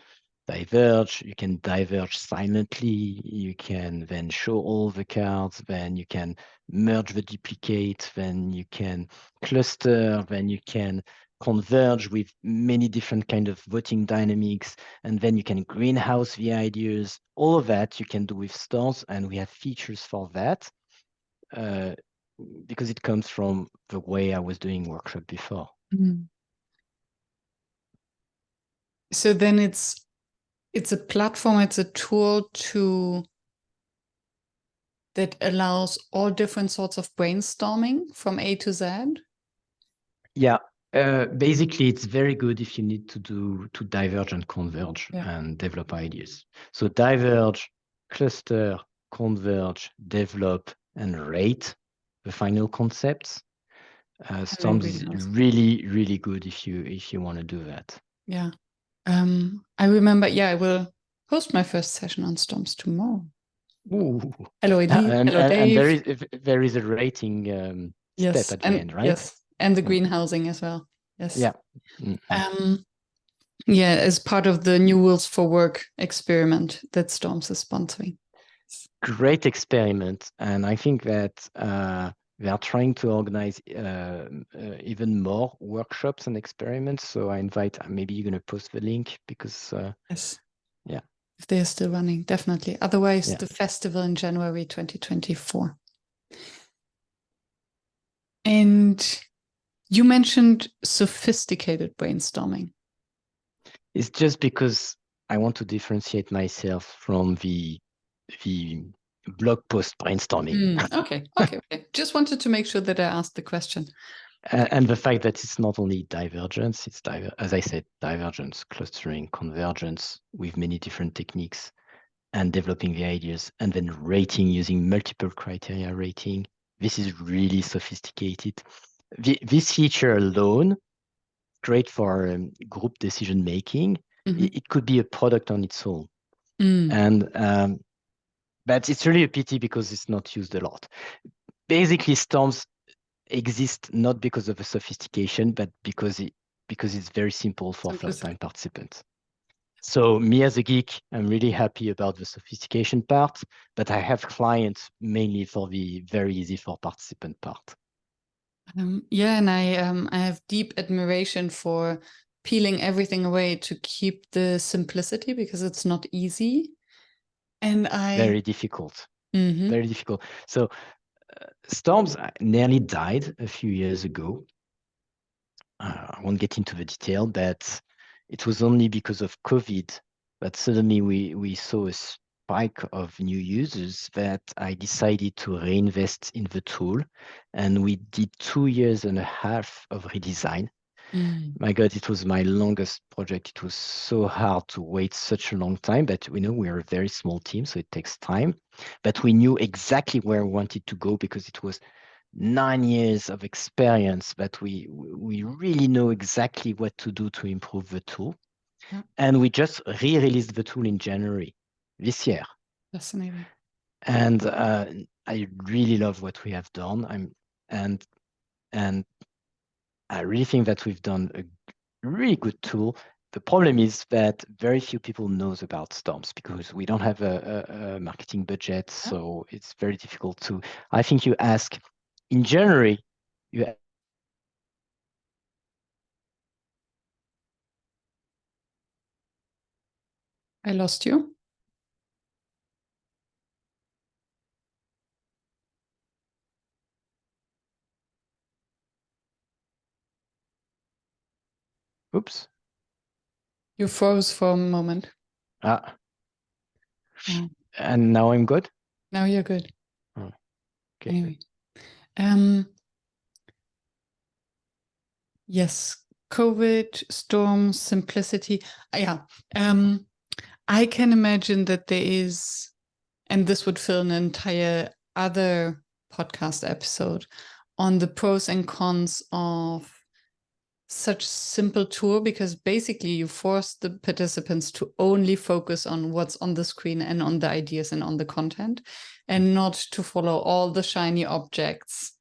diverge silently, you can then show all the cards, then you can merge the duplicate, then you can cluster, then you can converge with many different kind of voting dynamics, and then you can greenhouse the ideas. All of that you can do with Storms, and we have features for that because it comes from the way I was doing workshop before. So then it's a platform, it's a tool that allows all different sorts of brainstorming from A to Z? Yeah, basically it's very good if you need to diverge and converge and develop ideas. So diverge, cluster, converge, develop, and rate the final concepts. Storms is really, really good if you want to do that. Yeah. I remember, I will host my first session on Storms tomorrow. Ooh. Hello, Elise. Hello, Dave. And there is a rating step at the end, right? Yes, and the greenhousing as well. Yes. Yeah. As part of the New Rules for Work experiment that Storms is sponsoring. Great experiment, and I think that they are trying to organize even more workshops and experiments. So I invite, maybe you're going to post the link because yes, yeah, if they're still running, definitely. Otherwise, the festival in January 2024. And you mentioned sophisticated brainstorming. It's just because I want to differentiate myself from the blog post brainstorming. Okay. Just wanted to make sure that I asked the question. And the fact that it's not only divergence, it's, as I said, divergence, clustering, convergence with many different techniques and developing the ideas, and then rating using multiple criteria rating. This is really sophisticated. This feature alone, great for group decision making. It could be a product on its own. And but it's really a pity because it's not used a lot. Basically, storms exist not because of the sophistication, but because it's very simple for first-time participants. So me as a geek, I'm really happy about the sophistication part, but I have clients mainly for the very easy for participant part. Yeah, and I have deep admiration for peeling everything away to keep the simplicity, because it's not easy. And very difficult. Very difficult. So storms nearly died a few years ago. I won't get into the detail, but it was only because of COVID that suddenly we saw a spike of new users that I decided to reinvest in the tool. And we did 2.5 years of redesign. My God, it was my longest project. It was so hard to wait such a long time, but we know we're a very small team, so it takes time. But we knew exactly where we wanted to go because it was 9 years of experience that we really know exactly what to do to improve the tool. Yeah. And we just re-released the tool in January this year. Fascinating. And I really love what we have done. And I really think that we've done a really good tool. The problem is that very few people knows about storms because we don't have a marketing budget. Yeah. So it's very difficult to, I think you ask in January, I lost you. Oops. You froze for a moment. And now I'm good? Now you're good. Oh, okay. Anyway. Yes. COVID, storms, simplicity. Yeah. I can imagine that there is, and this would fill an entire other podcast episode on the pros and cons of such simple tool, because basically you force the participants to only focus on what's on the screen and on the ideas and on the content, and not to follow all the shiny objects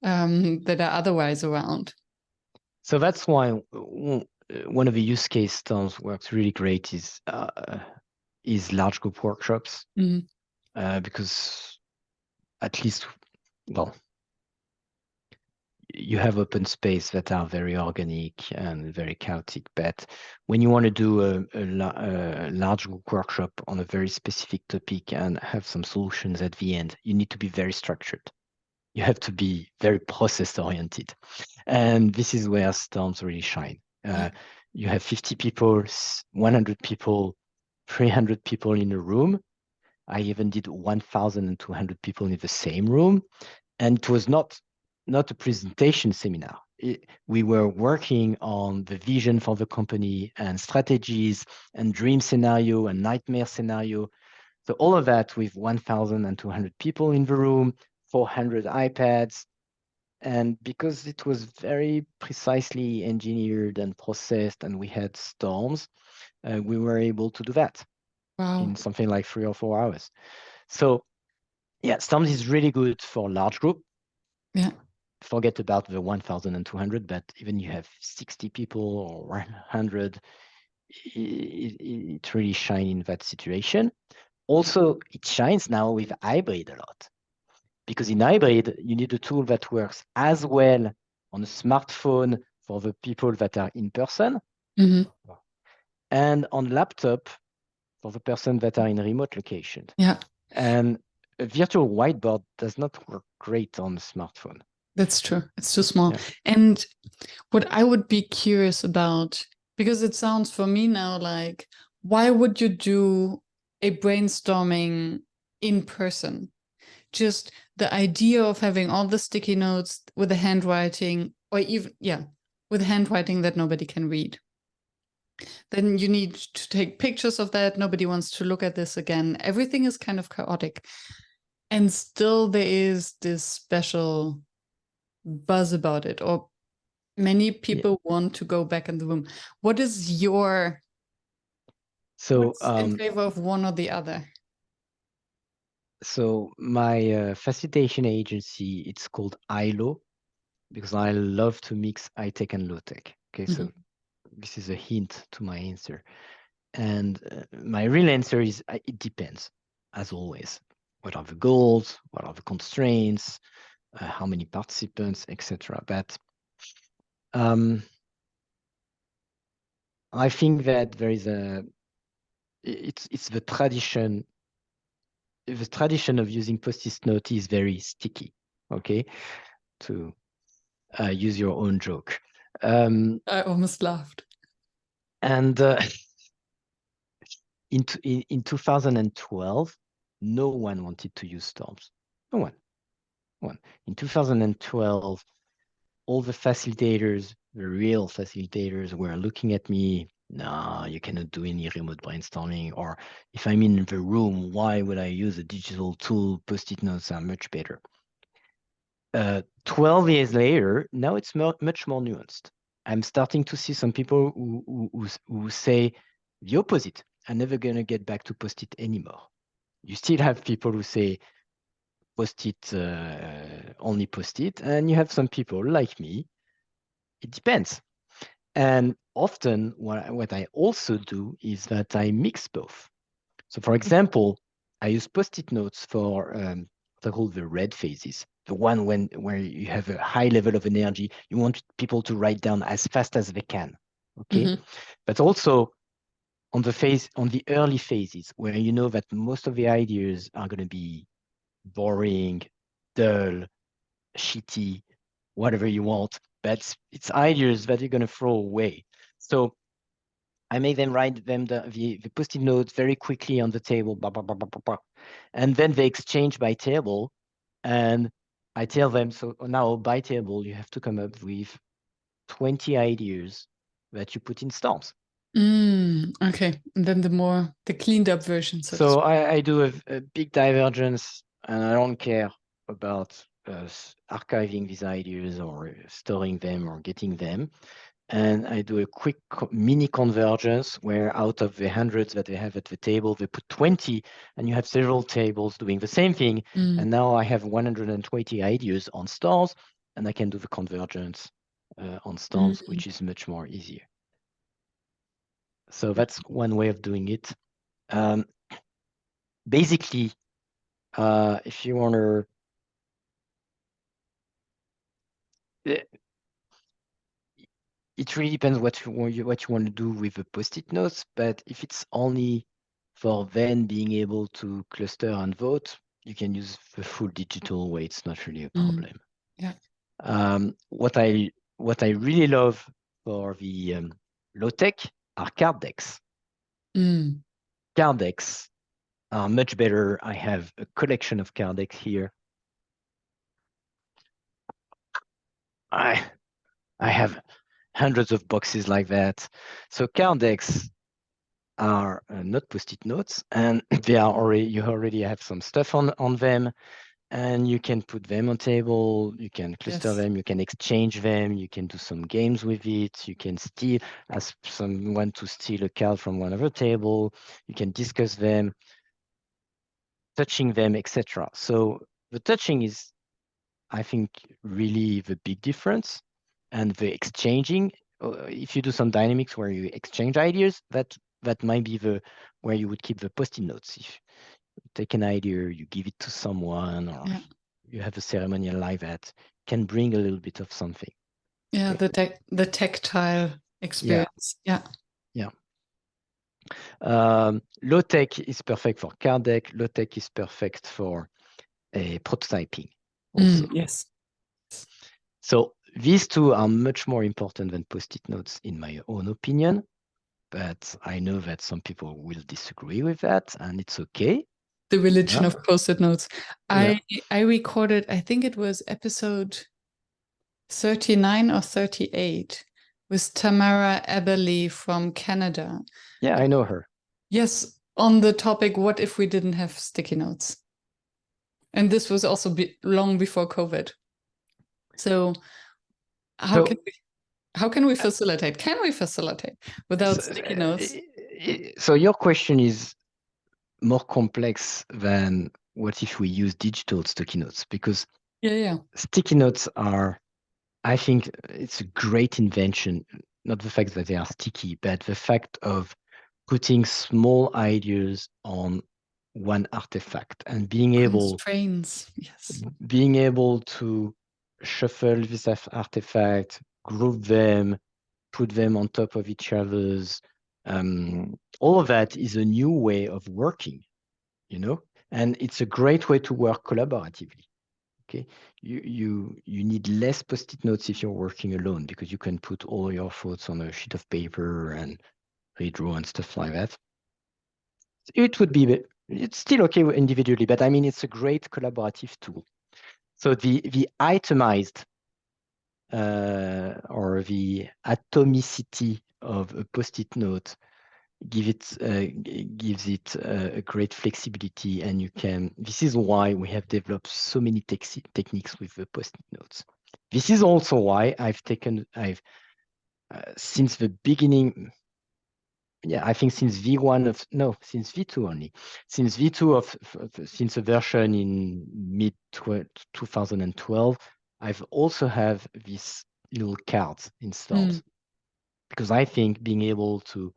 that are otherwise around. So that's why one of the use case storms works really great is large group workshops, because at least, well, you have open space that are very organic and very chaotic. But when you want to do a large group workshop on a very specific topic and have some solutions at the end, you need to be very structured. You have to be very process oriented. And this is where storms really shine. You have 50 people, 100 people, 300 people in a room. I even did 1,200 people in the same room. And it was not a presentation seminar. We were working on the vision for the company and strategies and dream scenario and nightmare scenario. So all of that with 1,200 people in the room, 400 iPads. And because it was very precisely engineered and processed and we had storms, we were able to do that in something like 3 or 4 hours. So yeah, storms is really good for large group. Yeah. Forget about the 1,200, but even you have 60 people or 100, it really shines in that situation. Also, it shines now with hybrid a lot. Because in hybrid, you need a tool that works as well on a smartphone for the people that are in person, and on laptop for the person that are in remote location. Yeah. And a virtual whiteboard does not work great on a smartphone. That's true. It's too small. Yeah. And what I would be curious about, because it sounds for me now like, why would you do a brainstorming in person. Just the idea of having all the sticky notes with the handwriting, or even, with handwriting that nobody can read. Then you need to take pictures of that. Nobody wants to look at this again. Everything is kind of chaotic. And still there is this special buzz about it, or many people want to go back in the room. What is your in favor of one or the other? So my facilitation agency, it's called ILO, because I love to mix high tech and low tech. Okay, so this is a hint to my answer. And my real answer is it depends, as always. What are the goals? What are the constraints? How many participants, etc. But I think that there is it's the tradition. The tradition of using post-it note is very sticky. Okay, to use your own joke. I almost laughed. And in 2012, no one wanted to use storms. No one. In 2012, all the facilitators, the real facilitators, were looking at me. No, you cannot do any remote brainstorming. Or if I'm in the room, why would I use a digital tool? Post-it notes are much better. 12 years later, now it's much more nuanced. I'm starting to see some people who say the opposite. I'm never going to get back to post-it anymore. You still have people who say post-it, only post-it, and you have some people like me. It depends. And often what I also do is that I mix both. So for example, I use post-it notes for what I call the red phases. The one where you have a high level of energy, you want people to write down as fast as they can. Okay. But also on the early phases where you know that most of the ideas are going to be boring, dull, shitty, whatever you want, but it's ideas that you're going to throw away. So I make them write them the post-it notes very quickly on the table, blah, blah, blah, blah, blah, blah. And then they exchange by table. And I tell them, so now by table, you have to come up with 20 ideas that you put in storms. Okay. And then the cleaned up version. So I do a big divergence, and I don't care about archiving these ideas or storing them or getting them. And I do a quick mini convergence where out of the hundreds that they have at the table, they put 20, and you have several tables doing the same thing. And now I have 120 ideas on stars, and I can do the convergence on stars, which is much more easier. So that's one way of doing it. Basically, if you want to, it really depends what you want to do with the post-it notes. But if it's only for then being able to cluster and vote, you can use the full digital way. It's not really a problem. Yeah. What I really love for the low tech are card decks. Card decks are much better. I have a collection of card decks here. I have hundreds of boxes like that. So card decks are not post-it notes, and they are you already have some stuff on them, and you can put them on table, you can cluster them, you can exchange them, you can do some games with it, you can ask someone to steal a card from one of a table, you can discuss them, touching them, etc. So the touching is, I think, really the big difference. And the exchanging, if you do some dynamics where you exchange ideas, that might be where you would keep the post-it notes. If you take an idea, you give it to someone, or you have a ceremonial like that, can bring a little bit of something. Yeah, okay. the tactile experience. Yeah. Low tech is perfect for card deck. Low tech is perfect for prototyping also. Yes. So these two are much more important than post-it notes, in my own opinion. But I know that some people will disagree with that, and it's okay. The religion of post-it notes. Yeah. I recorded, I think it was episode 39 or 38 with Tamara Eberly from Canada. Yeah, I know her. Yes, on the topic, what if we didn't have sticky notes? And this was also long before COVID. So how can we facilitate? Can we facilitate without sticky notes? So your question is more complex than what if we use digital sticky notes? Because sticky notes are, I think it's a great invention, not the fact that they are sticky, but the fact of putting small ideas on one artifact and being able to shuffle this artifact, group them, put them on top of each other's. All of that is a new way of working, and it's a great way to work collaboratively. Okay, you need less post-it notes if you're working alone because you can put all your thoughts on a sheet of paper and redraw and stuff like that. It's still okay individually, but I mean, it's a great collaborative tool. So the itemized or the atomicity of a post-it note gives it a great flexibility, and this is why we have developed so many techniques with the post-it notes. This is also why since the beginning, I think since V2 only, since a version in mid 2012, I've also have these little cards installed because I think being able to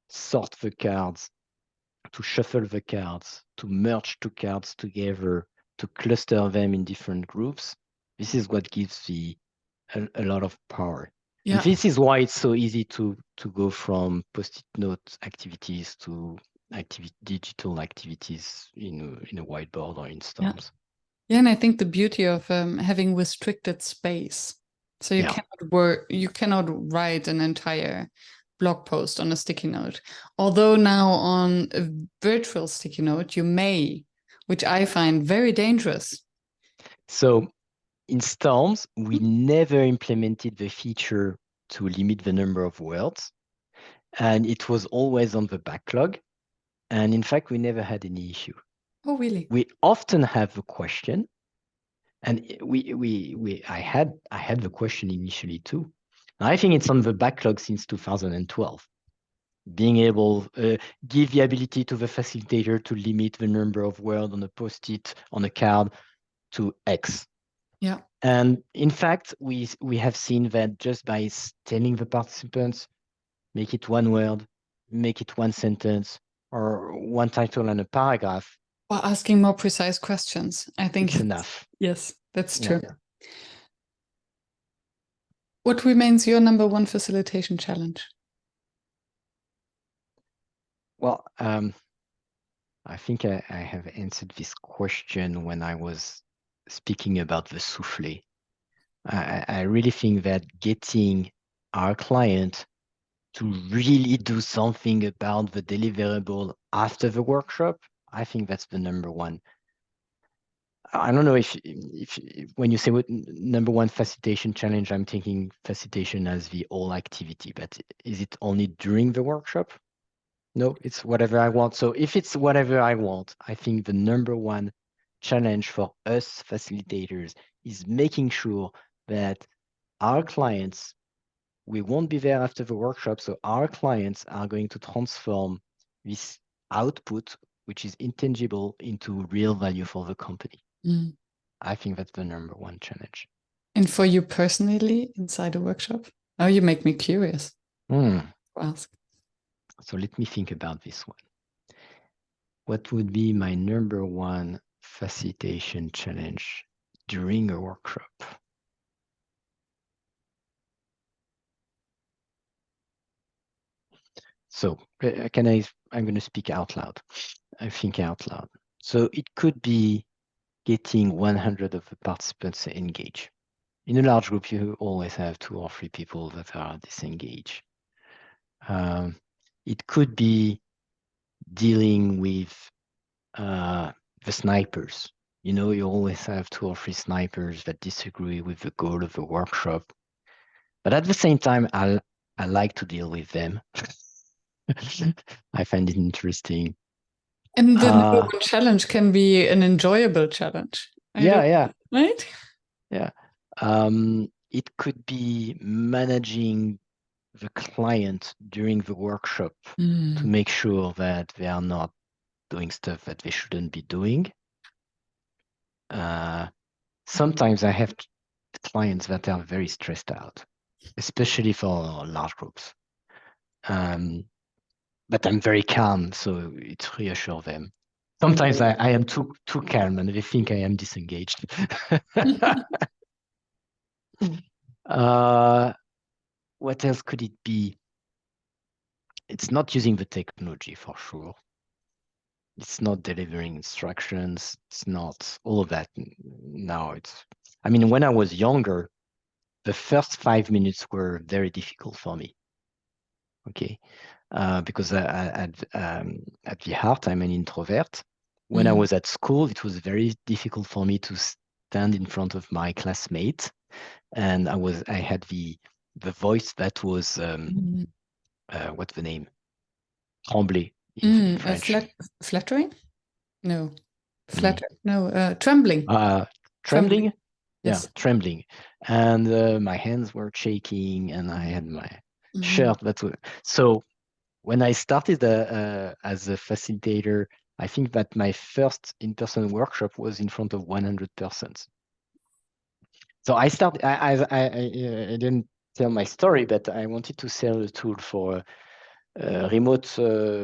sort the cards, to shuffle the cards, to merge two cards together, to cluster them in different groups, this is what gives a lot of power. Yeah. And this is why it's so easy to go from post-it note activities to digital activities in a whiteboard or in Storms. Yeah, and I think the beauty of having restricted space, so you cannot write an entire blog post on a sticky note. Although now on a virtual sticky note, you may, which I find very dangerous. So in Storms, we never implemented the feature to limit the number of words, and it was always on the backlog. And in fact, we never had any issue. Oh, really? We often have a question, and I had the question initially too. And I think it's on the backlog since 2012. Being able give the ability to the facilitator to limit the number of words on a post-it on a card to X. Yeah. And in fact, we have seen that just by telling the participants, make it one word, make it one sentence, or one title and a paragraph. Or asking more precise questions. I think it's enough. Yes, that's true. Yeah. What remains your number one facilitation challenge? Well, I think I have answered this question when I was speaking about the souffle. I really think that getting our client to really do something about the deliverable after the workshop, I think that's the number one. I don't know if when you say what number one facilitation challenge, I'm thinking facilitation as the whole activity, but is it only during the workshop? No, it's whatever I want. So if it's whatever I want, I think the number one challenge for us facilitators is making sure that our clients, we won't be there after the workshop, so our clients are going to transform this output, which is intangible, into real value for the company. I think that's the number one challenge. And for you personally, inside a workshop? Oh, you make me curious to ask. So let me think about this one. What would be my number one facilitation challenge during a workshop? So I'm going to speak out loud. I think out loud. So it could be getting 100 of the participants engaged. In a large group, you always have 2 or 3 people that are disengaged. It could be dealing with the snipers. You know, you always have 2 or 3 snipers that disagree with the goal of the workshop. But at the same time, I like to deal with them. I find it interesting. And the number one challenge can be an enjoyable challenge. Right? Yeah. It could be managing the client during the workshop to make sure that they are not doing stuff that they shouldn't be doing. Sometimes I have clients that are very stressed out, especially for large groups. But I'm very calm, so it reassures them. Sometimes I am too calm and they think I am disengaged. What else could it be? It's not using the technology for sure. It's not delivering instructions. It's not all of that. Now I mean, when I was younger, the first 5 minutes were very difficult for me. Okay. Because at the heart, I'm an introvert. When I was at school, it was very difficult for me to stand in front of my classmates. And I had the voice that was, what's the name? Tremblay in French. Flattering? No. Trembling. Trembling? Yes. Yeah, trembling. And my hands were shaking and I had my shirt. So when I started as a facilitator, I think that my first in-person workshop was in front of 100 persons. So I didn't tell my story, but I wanted to sell a tool for remote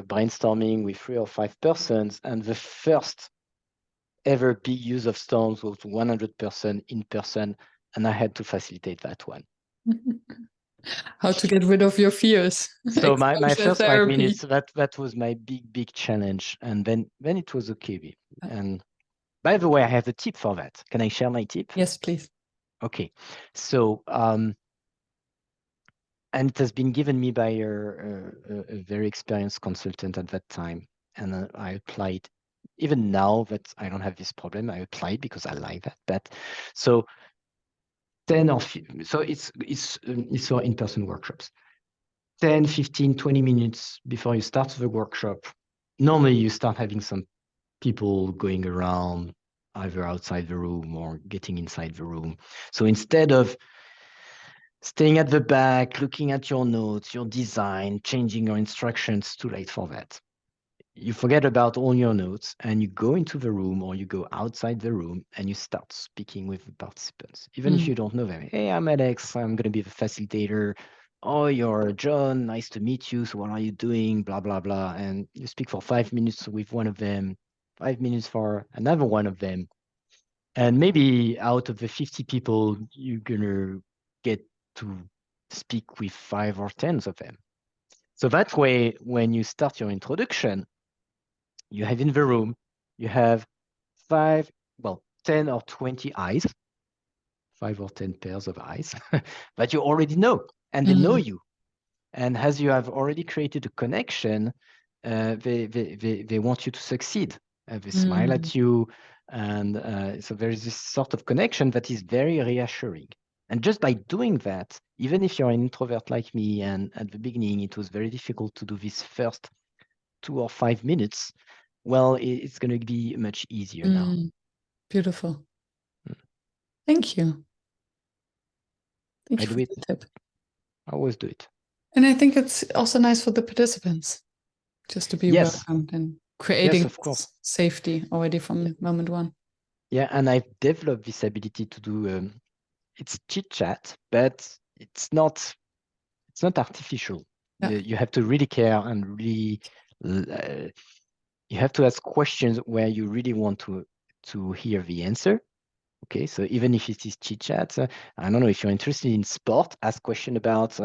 brainstorming with 3 or 5 persons. And the first ever big use of Storms was 100% in person, and I had to facilitate that one. How to get rid of your fears. So my first 5 minutes, that was my big challenge, and then it was okay. And by the way, I have a tip for that. Can I share my tip? Yes, please. Okay, so and it has been given me by a very experienced consultant at that time, and I applied. Even now that I don't have this problem, I applied because I like that. But so 10 or so it's for in-person workshops. 10, 15, 20 minutes before you start the workshop, normally you start having some people going around either outside the room or getting inside the room. So instead of staying at the back, looking at your notes, your design, changing your instructions, too late for that. You forget about all your notes and you go into the room or you go outside the room and you start speaking with the participants, even if you don't know them. Hey, I'm Alex, I'm going to be the facilitator. Oh, you're John, nice to meet you. So what are you doing? Blah, blah, blah. And you speak for 5 minutes with one of them, 5 minutes for another one of them. And maybe out of the 50 people, you're going to get to speak with 5 or 10 of them. So that way, when you start your introduction, you have in the room, you have 10 or 20 eyes, 5 or 10 pairs of eyes that you already know, and they know you. And as you have already created a connection, they want you to succeed. They smile at you. And so there is this sort of connection that is very reassuring. And just by doing that, even if you're an introvert like me, and at the beginning, it was very difficult to do this first 2 or 5 minutes, well, it's going to be much easier now. Beautiful. Thank you. I do it. I always do it. And I think it's also nice for the participants just to be welcomed and creating safety already from moment one. Yeah, and I've developed this ability to do, it's chit chat, but it's not artificial. Yeah. You have to really care and really, you have to ask questions where you really want to hear the answer. Okay, so even if it is chit chat, I don't know if you're interested in sport, ask question about,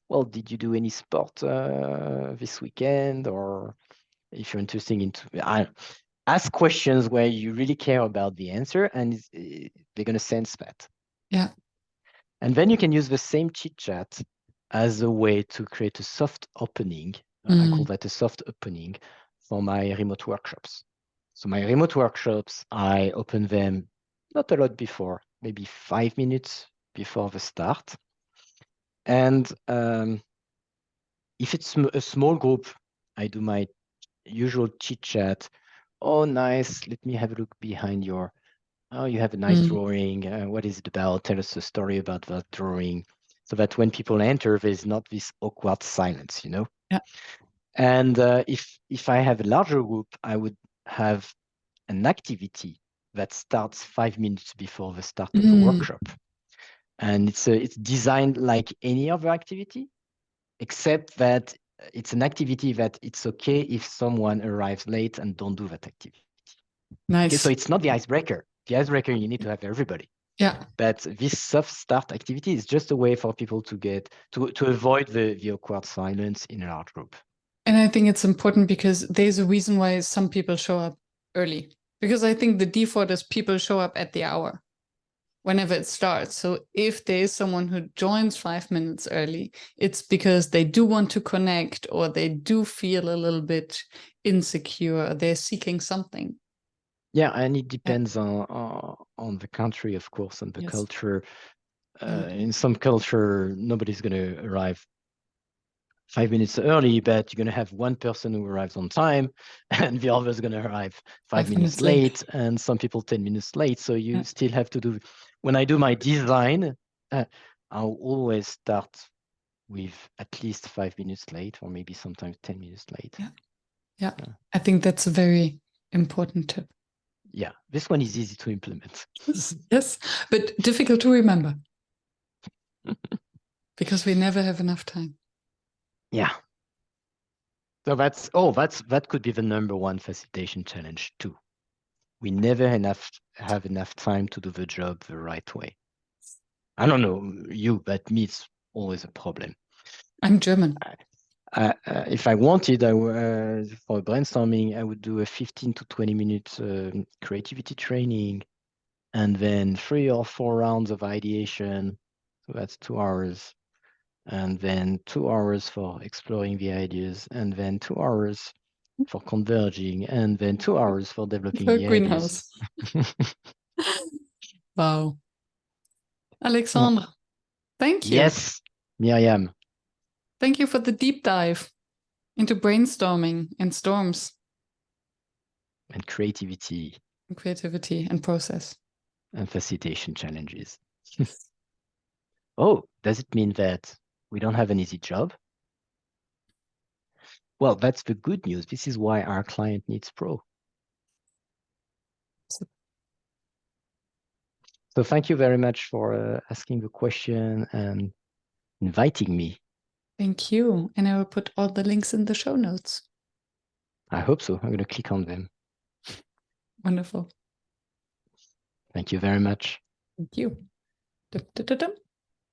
well, did you do any sport this weekend? Or if you're interested in, ask questions where you really care about the answer, and they're going to sense that. Yeah. And then you can use the same chit chat as a way to create a soft opening. I call that a soft opening for my remote workshops. So my remote workshops, I open them not a lot before, maybe 5 minutes before the start. And if it's a small group, I do my usual chit chat. Oh, nice. Let me have a look behind your, oh, you have a nice drawing. What is it about? Tell us a story about that drawing. So that when people enter, there's not this awkward silence, you know? Yeah. And if I have a larger group, I would have an activity that starts 5 minutes before the start of the workshop. And it's designed like any other activity, except that it's an activity that it's okay if someone arrives late and don't do that activity. Nice. Okay, so it's not the icebreaker. The icebreaker, you need to have everybody. Yeah. But this soft start activity is just a way for people to get to avoid the awkward silence in a large group. And I think it's important because there's a reason why some people show up early. Because I think the default is people show up at the hour whenever it starts. So if there is someone who joins 5 minutes early, it's because they do want to connect, or they do feel a little bit insecure, or they're seeking something. Yeah, and it depends on the country, of course, and the culture. In some culture, nobody's going to arrive 5 minutes early, but you're going to have one person who arrives on time, and the other is going to arrive 5 minutes late, and some people 10 minutes late. So you still have to do. When I do my design, I'll always start with at least 5 minutes late, or maybe sometimes 10 minutes late. Yeah. I think that's a very important tip. Yeah, this one is easy to implement. Yes, but difficult to remember because we never have enough time. Yeah. So that could be the #1 facilitation challenge too. We never have enough time to do the job the right way. I don't know you, but me, it's always a problem. I'm German. If I wanted, for brainstorming, I would do a 15 to 20 minutes creativity training, and then 3 or 4 rounds of ideation. So that's 2 hours. And then 2 hours for exploring the ideas, and then 2 hours for converging, and then 2 hours for developing the greenhouse. ideas. Wow. Alexandre, thank you. Yes, Miriam. Thank you for the deep dive into brainstorming and storms. And creativity. And creativity and process. And facilitation challenges. Oh, does it mean that we don't have an easy job? Well, that's the good news. This is why our client needs Pro. So thank you very much for asking the question and inviting me. Thank you. And I will put all the links in the show notes. I hope so. I'm going to click on them. Wonderful. Thank you very much. Thank you. Dum, dum, dum, dum.